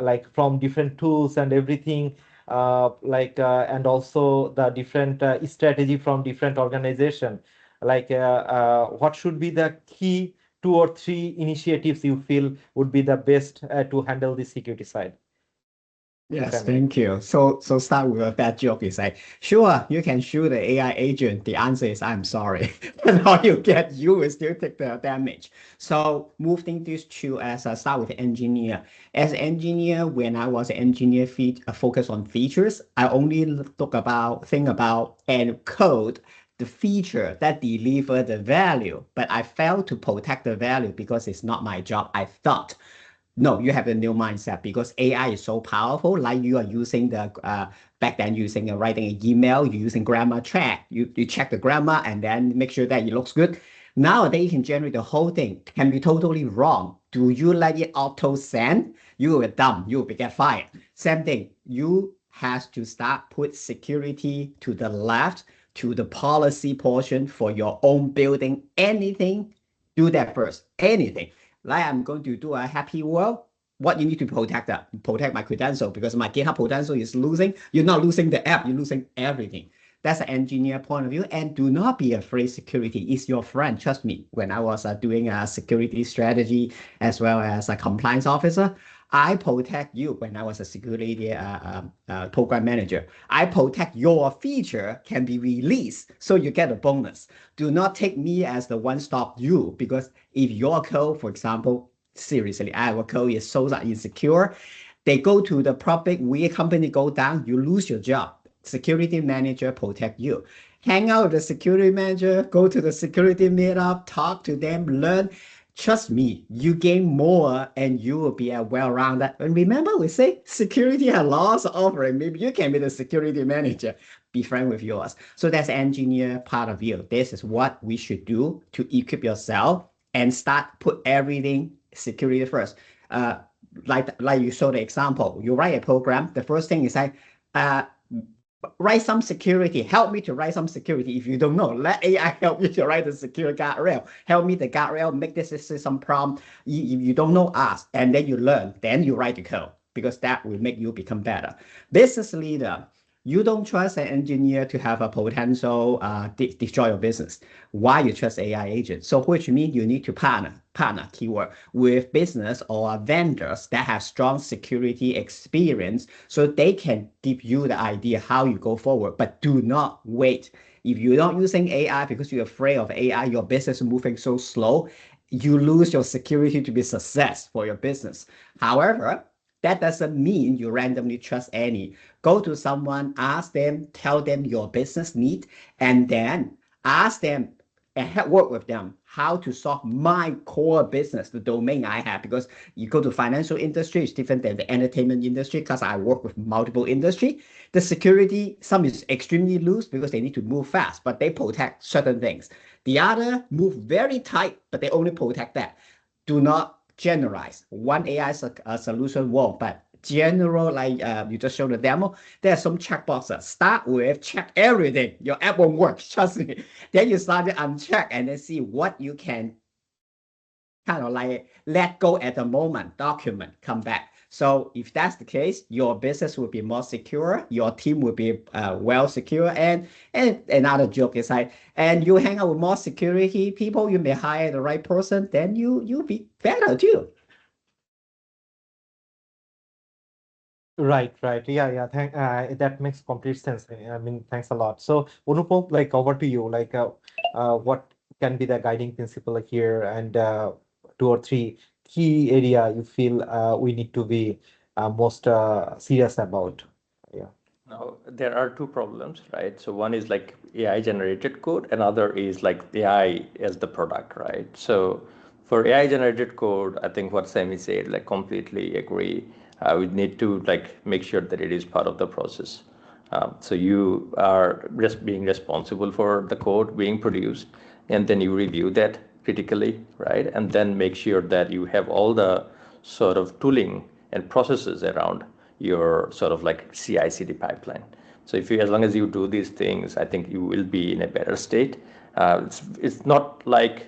Speaker 2: like from different tools and everything, and also the different strategy from different organization, like what should be the key 2 or 3 initiatives you feel would be the best to handle the security side?
Speaker 3: Yes,
Speaker 2: Sammy.
Speaker 3: thank you. So start with a bad joke. You say, sure, you can shoot the AI agent. The answer is, I'm sorry. And all you get, you will still take the damage. So moving this to as a start with engineer. As engineer, when I was an engineer focus on features, I only think about and code the feature that deliver the value, but I failed to protect the value because it's not my job. I thought. No, you have a new mindset because AI is so powerful. Like you are using the back then using writing an email, you're using grammar check. You check the grammar and then make sure that it looks good. Nowadays, you can generate the whole thing. Can be totally wrong. Do you let it auto send? You will dumb. You will get fired. Same thing. You has to start put security to the left to the policy portion for your own building. Anything, do that first. Anything like I'm going to do a happy world, what you need to protect that, protect my credential because my GitHub credential is losing. You're not losing the app, you're losing everything. That's an engineer point of view. And do not be afraid. Security is your friend. Trust me. When I was doing a security strategy as well as a compliance officer, I protect you when I was a security program manager. I protect your feature can be released, so you get a bonus. Do not take me as the one-stop you, because if your code, for example, seriously, our code is so insecure, they go to the public, we company go down, you lose your job. Security manager protect you. Hang out with the security manager, go to the security meetup, talk to them, learn. Trust me, you gain more and you will be a well-rounded. And remember, we say security has lots of offering. Maybe you can be the security manager, be friend with yours. So that's engineer part of you. This is what we should do to equip yourself and start put everything security first. Like you showed the example, you write a program. The first thing is like, write some security. Help me to write some security. If you don't know, let AI help you to write the secure guardrail. Help me the guardrail, make this some prompt. If you don't know, ask, and then you learn. Then you write the code, because that will make you become better. Business leader, you don't trust an engineer to have a potential destroy your business. Why you trust AI agent? So which means you need to partner keyword with business or vendors that have strong security experience, so they can give you the idea how you go forward. But do not wait. If you're not using AI because you're afraid of AI, your business is moving so slow, you lose your security to be success for your business. However, that doesn't mean you randomly trust any. Go to someone, ask them, tell them your business need, and then ask them and work with them how to solve my core business, the domain I have. Because you go to financial industry, it's different than the entertainment industry, because I work with multiple industry. The security, some is extremely loose because they need to move fast, but they protect certain things. The other move very tight, but they only protect that. Do not generalize. One AI solution won't, but general, like you just showed the demo, there's some checkboxes. Start with check everything. Your app won't work, trust me. Then you start to uncheck and then see what you can kind of like let go at the moment, document, come back. So if that's the case, your business will be more secure, your team will be well secure. And another joke is like, and you hang out with more security people, you may hire the right person, then you'll be better too.
Speaker 2: Right, right. Yeah. That makes complete sense. I mean, thanks a lot. So, Anupom, like over to you. Like, what can be the guiding principle here, and two or three key area you feel we need to be most serious about? Yeah.
Speaker 4: Now, there are two problems, right? So one is like AI generated code, another is like AI as the product, right? So for AI generated code, I think what Sammy said, like completely agree. We need to like make sure that it is part of the process. So you are just being responsible for the code being produced, and then you review that critically, right? And then make sure that you have all the sort of tooling and processes around your sort of like CI/CD pipeline. So if you, as long as you do these things, I think you will be in a better state. It's not like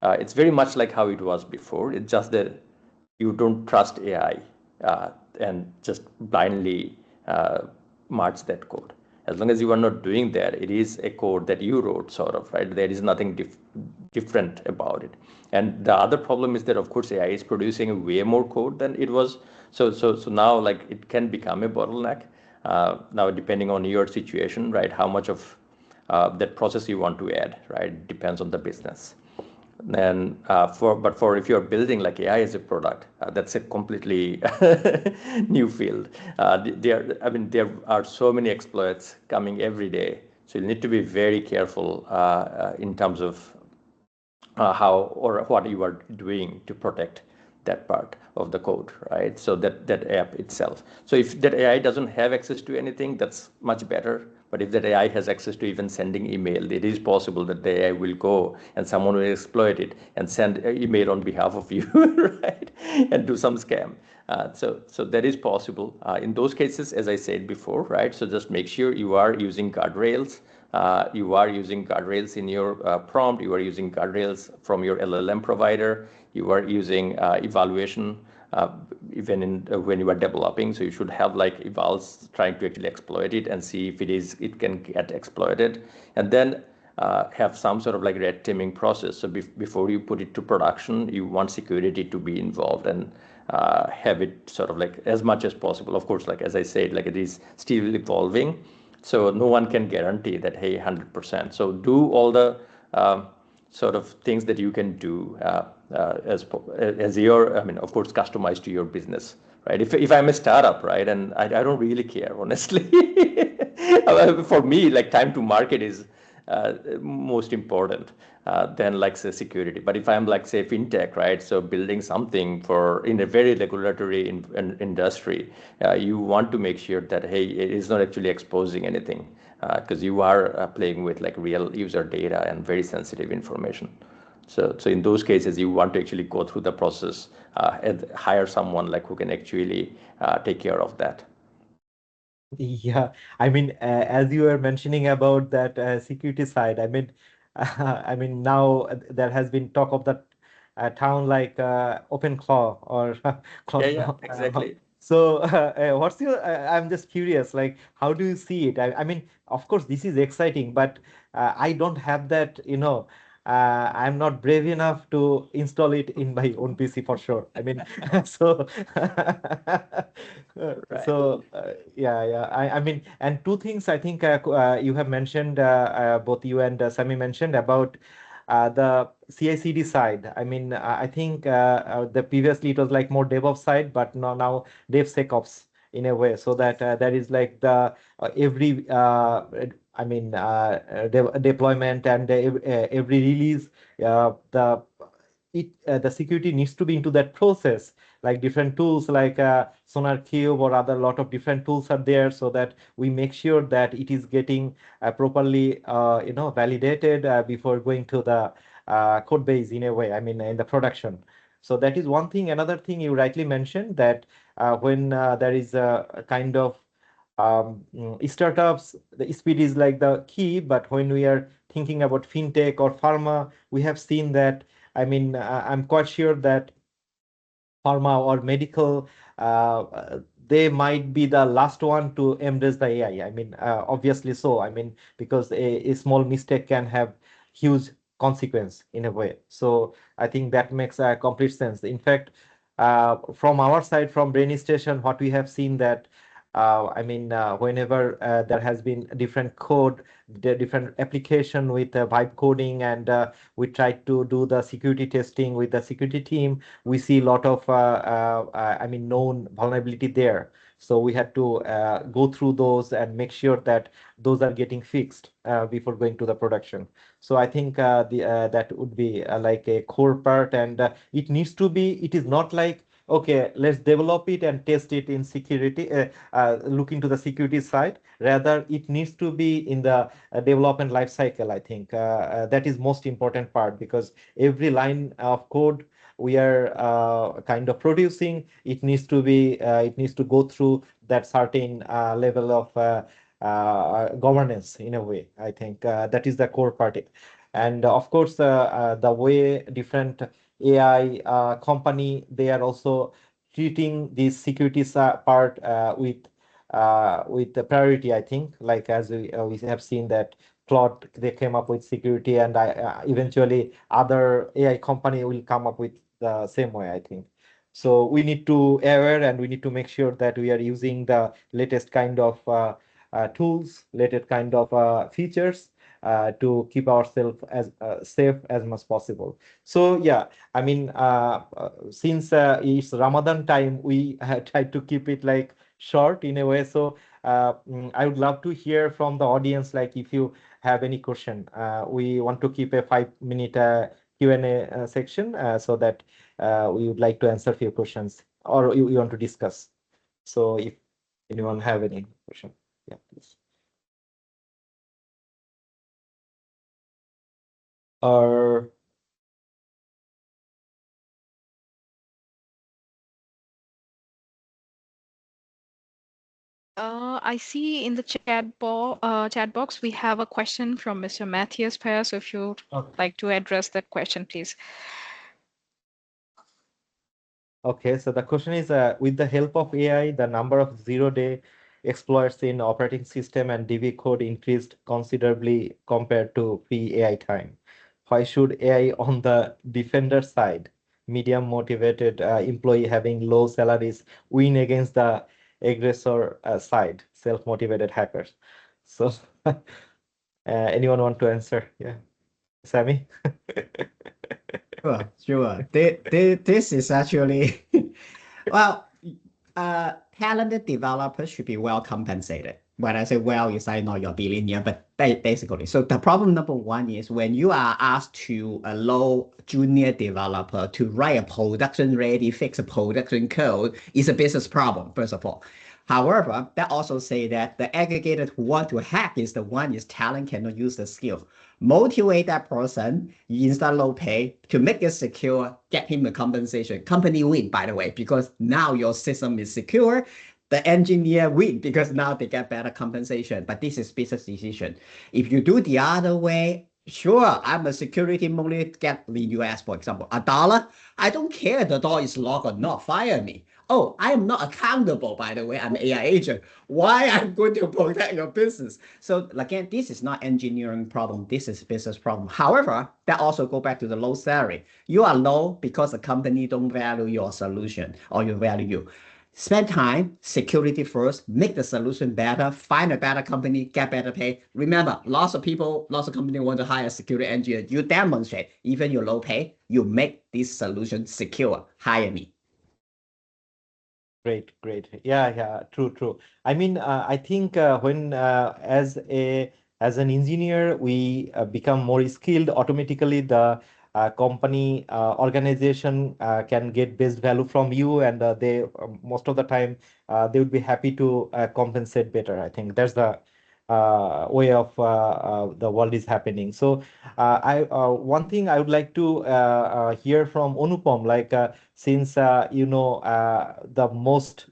Speaker 4: it's very much like how it was before. It's just that you don't trust AI and just blindly march that code. As long as you are not doing that, it is a code that you wrote, sort of, right? There is nothing different about it. And the other problem is that, of course, AI is producing way more code than it was. So now, like, it can become a bottleneck. Now, depending on your situation, right, how much of that process you want to add, right, depends on the business. And for if you're building like AI as a product, that's a completely new field. There are so many exploits coming every day, so you need to be very careful in terms of how or what you are doing to protect that part of the code, right? So that app itself. So if that AI doesn't have access to anything, that's much better. But if that AI has access to even sending email, it is possible that the AI will go and someone will exploit it and send email on behalf of you, right? And do some scam. So that is possible. In those cases, as I said before, right? So just make sure you are using guardrails. You are using guardrails in your prompt. You are using guardrails from your LLM provider. You are using evaluation even when you are developing. So you should have like evals trying to actually exploit it and see if it can get exploited, and then have some sort of like red teaming process. So before you put it to production, you want security to be involved, and have it sort of like as much as possible. Of course, like as I said, like it is still evolving, so no one can guarantee that, hey, 100%. So do all the sort of things that you can do as your, I mean, of course, customized to your business, right? If I'm a startup, right, and I don't really care, honestly. For me, like time to market is most important than like say security. But if I'm like say fintech, right, so building something for in a very regulatory industry, you want to make sure that, hey, it is not actually exposing anything, because you are playing with like real user data and very sensitive information. So in those cases, you want to actually go through the process and hire someone like who can actually take care of that.
Speaker 2: Yeah, I mean, as you were mentioning about that security side, I mean, I mean, now there has been talk of that town like Open Claw or
Speaker 4: Yeah,
Speaker 2: Claw.
Speaker 4: exactly.
Speaker 2: So, what's your? I'm just curious, like, how do you see it? I mean, of course, this is exciting, but I don't have that, I'm not brave enough to install it in my own PC for sure. I mean, so,
Speaker 4: Right.
Speaker 2: yeah. I mean, and two things I think you have mentioned, both you and Sammy mentioned about the CI/CD side. I mean, I think the previously it was like more DevOps side, but now DevSecOps in a way, so that there is like the every I mean deployment and every release, the security needs to be into that process, like different tools like Sonar Cube or other lot of different tools are there, so that we make sure that it is getting properly validated before going to the code base in a way, I mean in the production. So that is one thing. Another thing you rightly mentioned, that when there is a kind of startups, the speed is like the key, but when we are thinking about fintech or pharma, we have seen that, I mean, I'm quite sure that pharma or medical, they might be the last one to embrace the AI. I mean, obviously so. I mean, because a small mistake can have huge consequence in a way. So I think that makes complete sense. In fact, from our side, from Brainy Station, what we have seen that, I mean, whenever there has been different code, the different application with vibe coding, and we tried to do the security testing with the security team, we see a lot of I mean known vulnerability there. So we had to go through those and make sure that those are getting fixed before going to the production. So I think the that would be like a core part, and it is not like, okay, let's develop it and test it in security, look into the security side. Rather, it needs to be in the development life cycle. I think that is most important part, because every line of code we are kind of producing, it needs to be it needs to go through that certain level of governance in a way. I think that is the core part. And of course, the way different AI company, they are also treating this security part with the priority. I think, like as we have seen that Claude, they came up with security, and eventually other AI company will come up with the same way, I think. So we need to aware, and we need to make sure that we are using the latest kind of tools, latest kind of features to keep ourselves as safe as much possible. So yeah, I mean, since it's Ramadan time, we try to keep it like short in a way. So I would love to hear from the audience, like if you have any question. We want to keep a 5 minute Q&A section, so that we would like to answer a few questions, or you want to discuss. So if anyone have any question, yeah, please. Or
Speaker 1: I see in the chat box we have a question from Mr. Matthias Payer. So if you'd like to address that question, please.
Speaker 2: Okay, so the question is, with the help of AI, the number of zero-day exploits in operating system and DB code increased considerably compared to pre-AI time. Why should AI on the defender side medium motivated employee having low salaries win against the aggressor side, self-motivated hackers. So anyone want to answer? Yeah, Sammy.
Speaker 3: Sure. This is actually, well, talented developers should be well compensated. When I say well, it's like not your billionaire, but basically. So the problem number one is when you are asked to a low junior developer to write a production ready, fix a production code, is a business problem, first of all. However, that also say that the aggregator who want to hack is the one is talent cannot use the skill. Motivate that person, you install low pay to make it secure, get him the compensation. Company win, by the way, because now your system is secure. The engineer win because now they get better compensation. But this is business decision. If you do the other way, sure, I'm a security only get in US, for example, $1. I don't care the door is locked or not, fire me. Oh, I am not accountable, by the way. I'm an AI agent. Why I'm going to protect your business? So again, this is not engineering problem. This is business problem. However, that also go back to the low salary. You are low because the company don't value your solution or you value you. Spend time, security first, make the solution better, find a better company, get better pay. Remember, lots of people, lots of companies want to hire a security engineer. You demonstrate, even your low pay, you make this solution secure. Hire me.
Speaker 2: Great, great. Yeah, yeah, true, true. I mean, I think when as an engineer we become more skilled, automatically the company organization can get best value from you, and they most of the time they would be happy to compensate better. I think that's the way of the world is happening. So, I one thing I would like to hear from Anupom, like. Since you know the most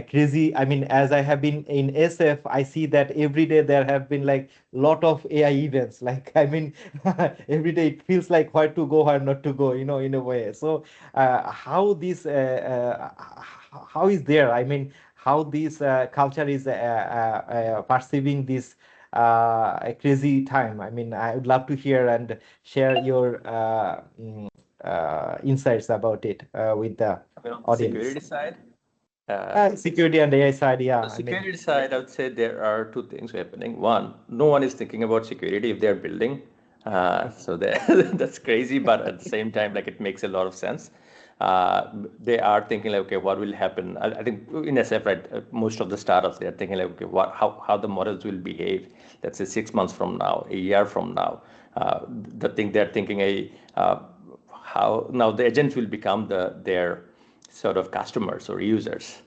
Speaker 2: crazy, I mean, as I have been in SF, I see that every day there have been like lot of AI events. Like, I mean, every day it feels like where to go, where not to go, you know, in a way. So how this how is there, I mean, how this culture is perceiving this crazy time. I mean, I would love to hear and share your insights about it with the
Speaker 4: I mean, on the
Speaker 2: audience.
Speaker 4: security side,
Speaker 2: Security and AI side, yeah.
Speaker 4: on the security side, I would say there are two things happening. One, no one is thinking about security if they're building. So that's crazy, but at the same time, like it makes a lot of sense. They are thinking like, okay, what will happen? I think in SF, right, most of the startups, they are thinking like, okay, how the models will behave, let's say 6 months from now, a year from now. The thing they're thinking, how now the agents will become their sort of customers or users.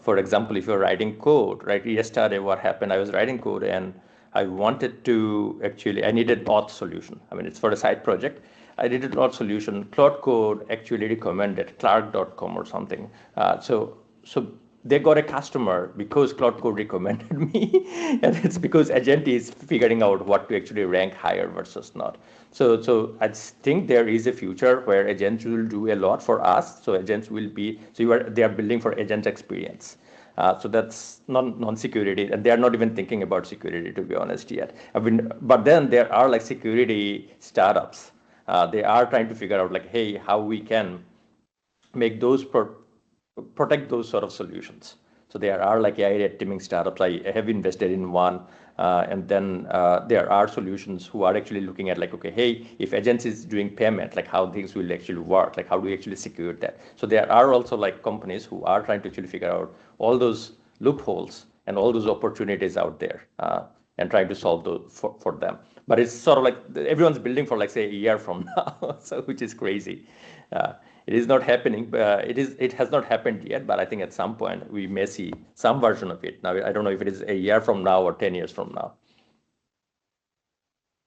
Speaker 4: For example, if you're writing code, right? Yesterday, what happened? I was writing code and I wanted to actually, I needed auth solution. I mean, it's for a side project. I needed auth solution. Cloud Code actually recommended Clark.com or something. So they got a customer because Cloud Code recommended me, and it's because agent is figuring out what to actually rank higher versus not. So I think there is a future where agents will do a lot for us. So agents will be they are building for agent experience. So that's non-security, and they are not even thinking about security, to be honest, yet. But then there are like security startups. They are trying to figure out like, hey, how we can make those protect those sort of solutions. So there are like AI teaming startups. I have invested in one, and then there are solutions who are actually looking at like, okay, hey, if agents is doing payment, like how things will actually work, like how do we actually secure that? So there are also like companies who are trying to actually figure out all those loopholes and all those opportunities out there, and trying to solve those for them. But it's sort of like everyone's building for like say a year from now, so which is crazy. It is not happening. It has not happened yet, but I think at some point we may see some version of it. Now I don't know if it is a year from now or 10 years from now.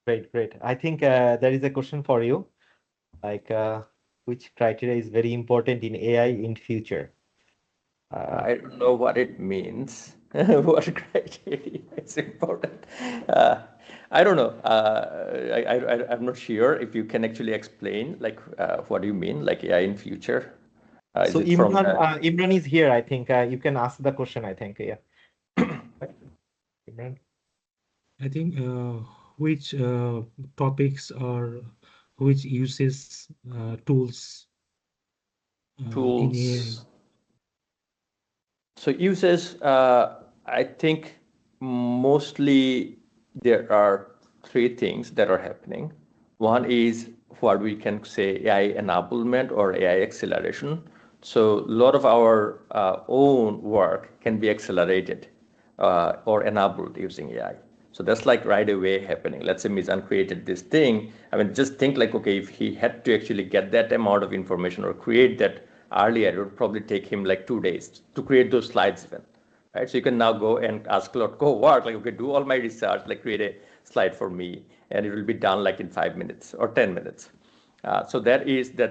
Speaker 2: Great, great. I think there is a question for you, like which criteria is very important in AI in future?
Speaker 4: I don't know what it means. What criteria is important? I don't know. I'm not sure if you can actually explain, like, what do you mean, like AI in future?
Speaker 2: So
Speaker 4: Is it from
Speaker 2: Imran is here. I think you can ask the question. I think, yeah. Imran.
Speaker 6: I think which topics or which uses tools in AI?
Speaker 4: Tools. So uses, I think mostly there are three things that are happening. One is what we can say AI enablement or AI acceleration. So a lot of our own work can be accelerated or enabled using AI. So that's like right away happening. Let's say Mizan created this thing. I mean, just think like, okay, if he had to actually get that amount of information or create that earlier, it would probably take him like 2 days to create those slides even, right? So you can now go and ask Claude, go work, like, okay, do all my research, like create a slide for me, and it will be done like in 5 minutes or 10 minutes. So that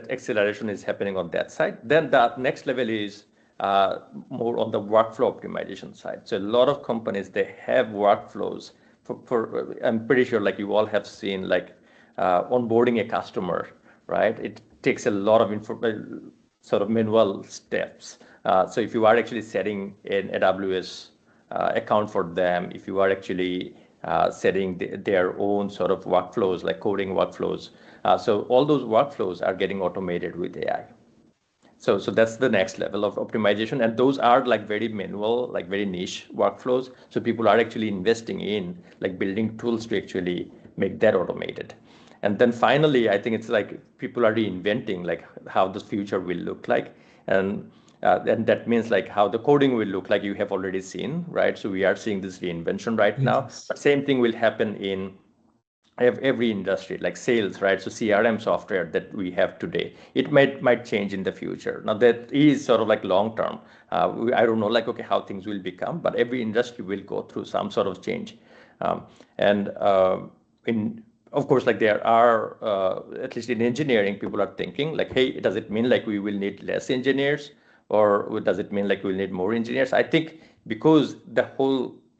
Speaker 4: acceleration is happening on that side. Then the next level is more on the workflow optimization side. So a lot of companies, they have workflows for I'm pretty sure like you all have seen like onboarding a customer, right? It takes a lot of sort of manual steps. So if you are actually setting an AWS account for them, if you are actually setting their own sort of workflows, like coding workflows, so all those workflows are getting automated with AI. So that's the next level of optimization, and those are like very manual, like very niche workflows. So people are actually investing in like building tools to actually make that automated. And then finally, I think it's like people are reinventing like how the future will look like, and that means like how the coding will look like. You have already seen, right? So we are seeing this reinvention right now.
Speaker 6: Yes.
Speaker 4: But same thing will happen in every industry, like sales, right? So CRM software that we have today, it might change in the future. Now that is sort of like long term. I don't know, like, okay, how things will become, but every industry will go through some sort of change. And in Of course, like there are at least in engineering, people are thinking like, hey, does it mean like we will need less engineers, or does it mean like we'll need more engineers? I think because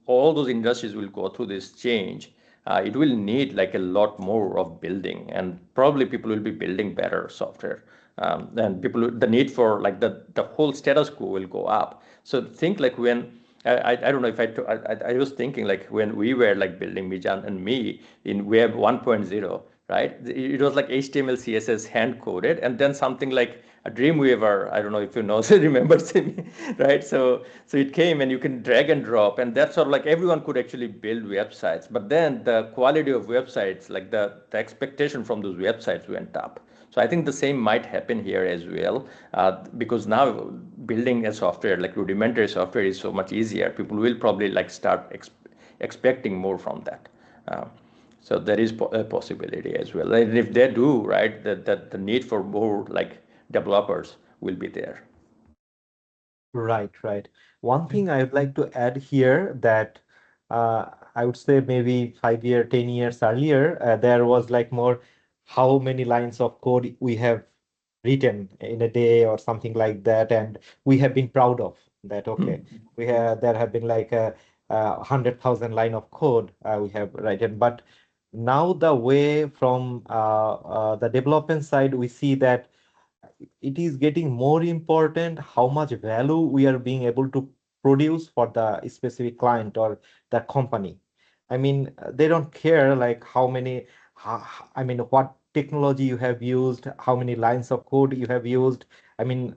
Speaker 4: all those industries will go through this change, it will need like a lot more of building, and probably people will be building better software. And the need for like the whole status quo will go up. So think like when I don't know if I was thinking like when we were like building Mijan and me in Web 1.0, right? It was like HTML, CSS hand coded, and then something like a Dreamweaver. I don't know if you know, so remember, Sammy, right? So it came and you can drag and drop, and that's sort of like everyone could actually build websites. But then the quality of websites, like the expectation from those websites went up. So I think the same might happen here as well, because now building a software, like rudimentary software, is so much easier. People will probably like start expecting more from that. Uh, so there is a possibility as well. And if they do, right, that the need for more like developers will be there.
Speaker 2: Right, right. One thing I would like to add here that I would say maybe 5 year, 10 years earlier, there was like more how many lines of code we have written in a day or something like that, and we have been proud of that. Okay, there have been like a 100,000 line of code we have written, but now the way from the development side, we see that it is getting more important how much value we are being able to produce for the specific client or the company. I mean, they don't care like I mean, what technology you have used, how many lines of code you have used. I mean,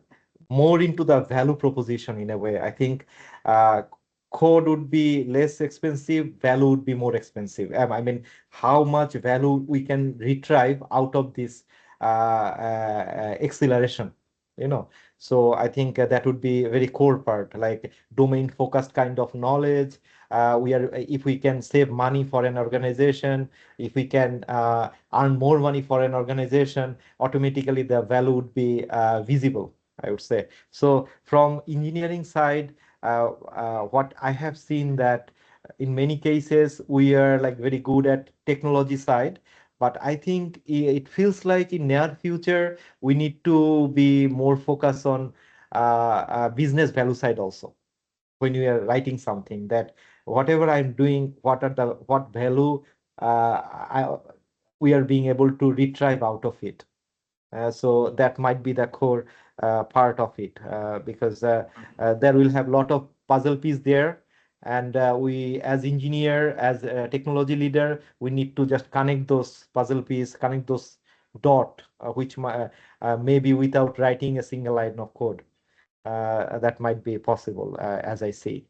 Speaker 2: more into the value proposition in a way. I think code would be less expensive, value would be more expensive. I mean, how much value we can retrieve out of this acceleration, you know. So I think that would be a very core part, like domain focused kind of knowledge. If we can save money for an organization, if we can earn more money for an organization, automatically the value would be visible, I would say. So from engineering side, what I have seen that in many cases we are like very good at technology side, but I think it feels like in near future we need to be more focused on business value side also. When we are writing something, that whatever I'm doing, what value we are being able to retrieve out of it. So that might be the core part of it, because there will have a lot of puzzle piece there, and we as engineer, as a technology leader, we need to just connect those puzzle piece, connect those dot, maybe without writing a single line of code. That might be possible, as I see.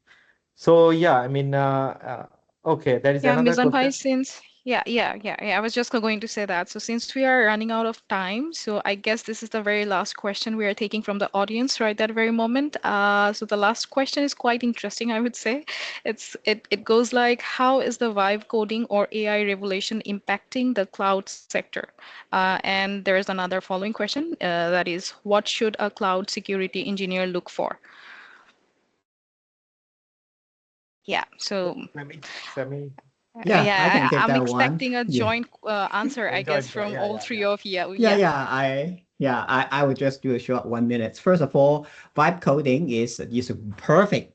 Speaker 2: So yeah, I mean, okay, there is
Speaker 1: Yeah,
Speaker 2: another
Speaker 1: Mizanpai,
Speaker 2: question.
Speaker 1: since I was just going to say that. So since we are running out of time, so I guess this is the very last question we are taking from the audience right that very moment. So the last question is quite interesting, I would say. It goes like, how is the vibe coding or AI revolution impacting the cloud sector? And there is another following question that is, what should a cloud security engineer look for? Yeah, so
Speaker 2: Sammy,
Speaker 3: Yeah, I can take
Speaker 1: I'm
Speaker 3: that one.
Speaker 1: expecting a
Speaker 3: Yeah.
Speaker 1: joint answer, I guess,
Speaker 2: enjoyed.
Speaker 1: from
Speaker 2: Yeah,
Speaker 1: all
Speaker 2: yeah,
Speaker 1: three
Speaker 2: yeah.
Speaker 1: of you.
Speaker 3: I would just do a short 1 minute. First of all, vibe coding is perfect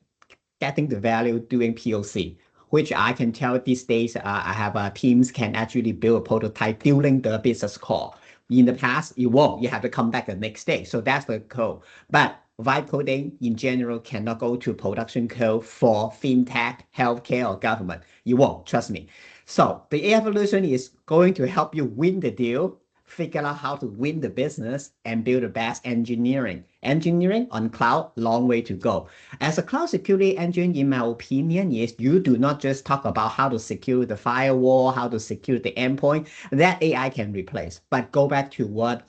Speaker 3: getting the value doing POC, which I can tell these days I have teams can actually build a prototype during the business call. In the past, you won't. You have to come back the next day. So that's the code. But vibe coding in general cannot go to production code for fintech, healthcare, or government. You won't, trust me. So the evolution is going to help you win the deal, figure out how to win the business, and build the best engineering. Engineering on cloud, long way to go. As a cloud security engineer, in my opinion, is you do not just talk about how to secure the firewall, how to secure the endpoint. That AI can replace. But go back to what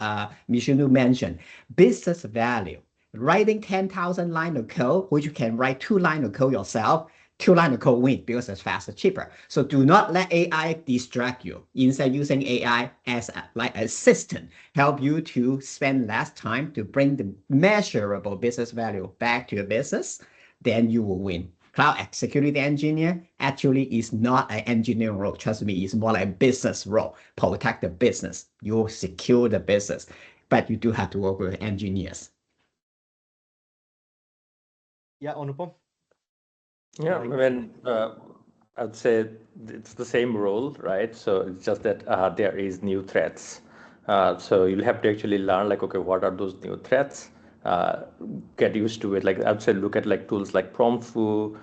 Speaker 3: Mizanur mentioned, business value. Writing 10,000 lines of code, which you can write 2 lines of code yourself, 2 lines of code win because it's faster, cheaper. So do not let AI distract you. Instead, using AI as like assistant, help you to spend less time to bring the measurable business value back to your business, then you will win. Cloud security engineer actually is not an engineering role. Trust me, it's more like a business role. Protect the business. You secure the business, but you do have to work with engineers.
Speaker 2: Yeah, Anupam.
Speaker 4: Yeah, I mean, I'd say it's the same role, right? So it's just that there is new threats. So you'll have to actually learn, like, okay, what are those new threats? Get used to it. Like I'd say, look at like tools like PromptFu.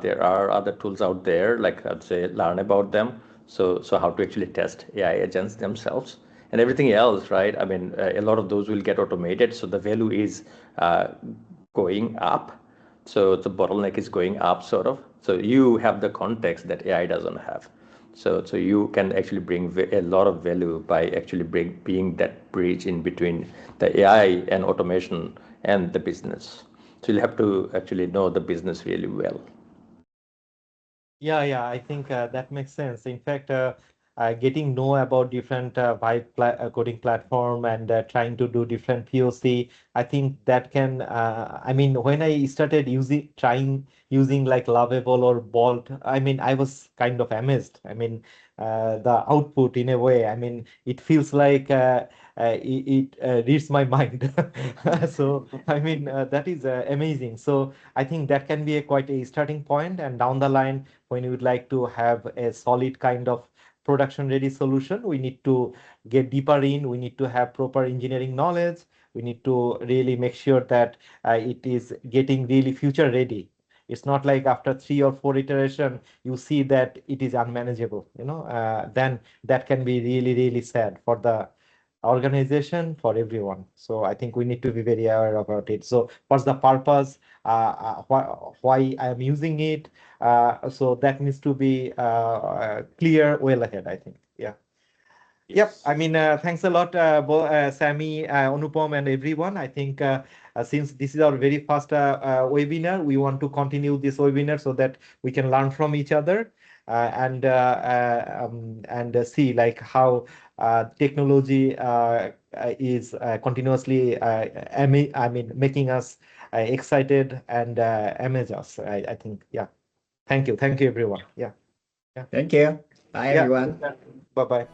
Speaker 4: There are other tools out there. Like I'd say, learn about them. So how to actually test AI agents themselves and everything else, right? I mean, a lot of those will get automated. So the value is going up. So the bottleneck is going up, sort of. So you have the context that AI doesn't have. So you can actually bring a lot of value by actually being that bridge in between the AI and automation and the business. So you'll have to actually know the business really well.
Speaker 2: Yeah, I think that makes sense. In fact, getting know about different coding platform and trying to do different POC, I think that can. I mean, when I started trying using like Lovable or Bolt, I mean, I was kind of amazed. I mean, the output in a way. I mean, it feels like it reads my mind. So I mean, that is amazing. So I think that can be quite a starting point, and down the line when you would like to have a solid kind of production ready solution, we need to get deeper in, we need to have proper engineering knowledge, we need to really make sure that it is getting really future ready. It's not like after 3 or 4 iteration you see that it is unmanageable, then that can be really sad for the organization, for everyone. So I think we need to be very aware about it. So what's the purpose, why I am using it, so that needs to be clear well ahead, I think. Yeah. Yep. I mean, thanks a lot, Sammy, Anupam, and everyone. I think since this is our very first webinar, we want to continue this webinar so that we can learn from each other and see like how technology is continuously, I mean, making us excited and amaze us. I think, yeah. Thank you, everyone. Yeah.
Speaker 3: Thank you. Bye,
Speaker 2: Yeah.
Speaker 3: everyone.
Speaker 2: Bye bye.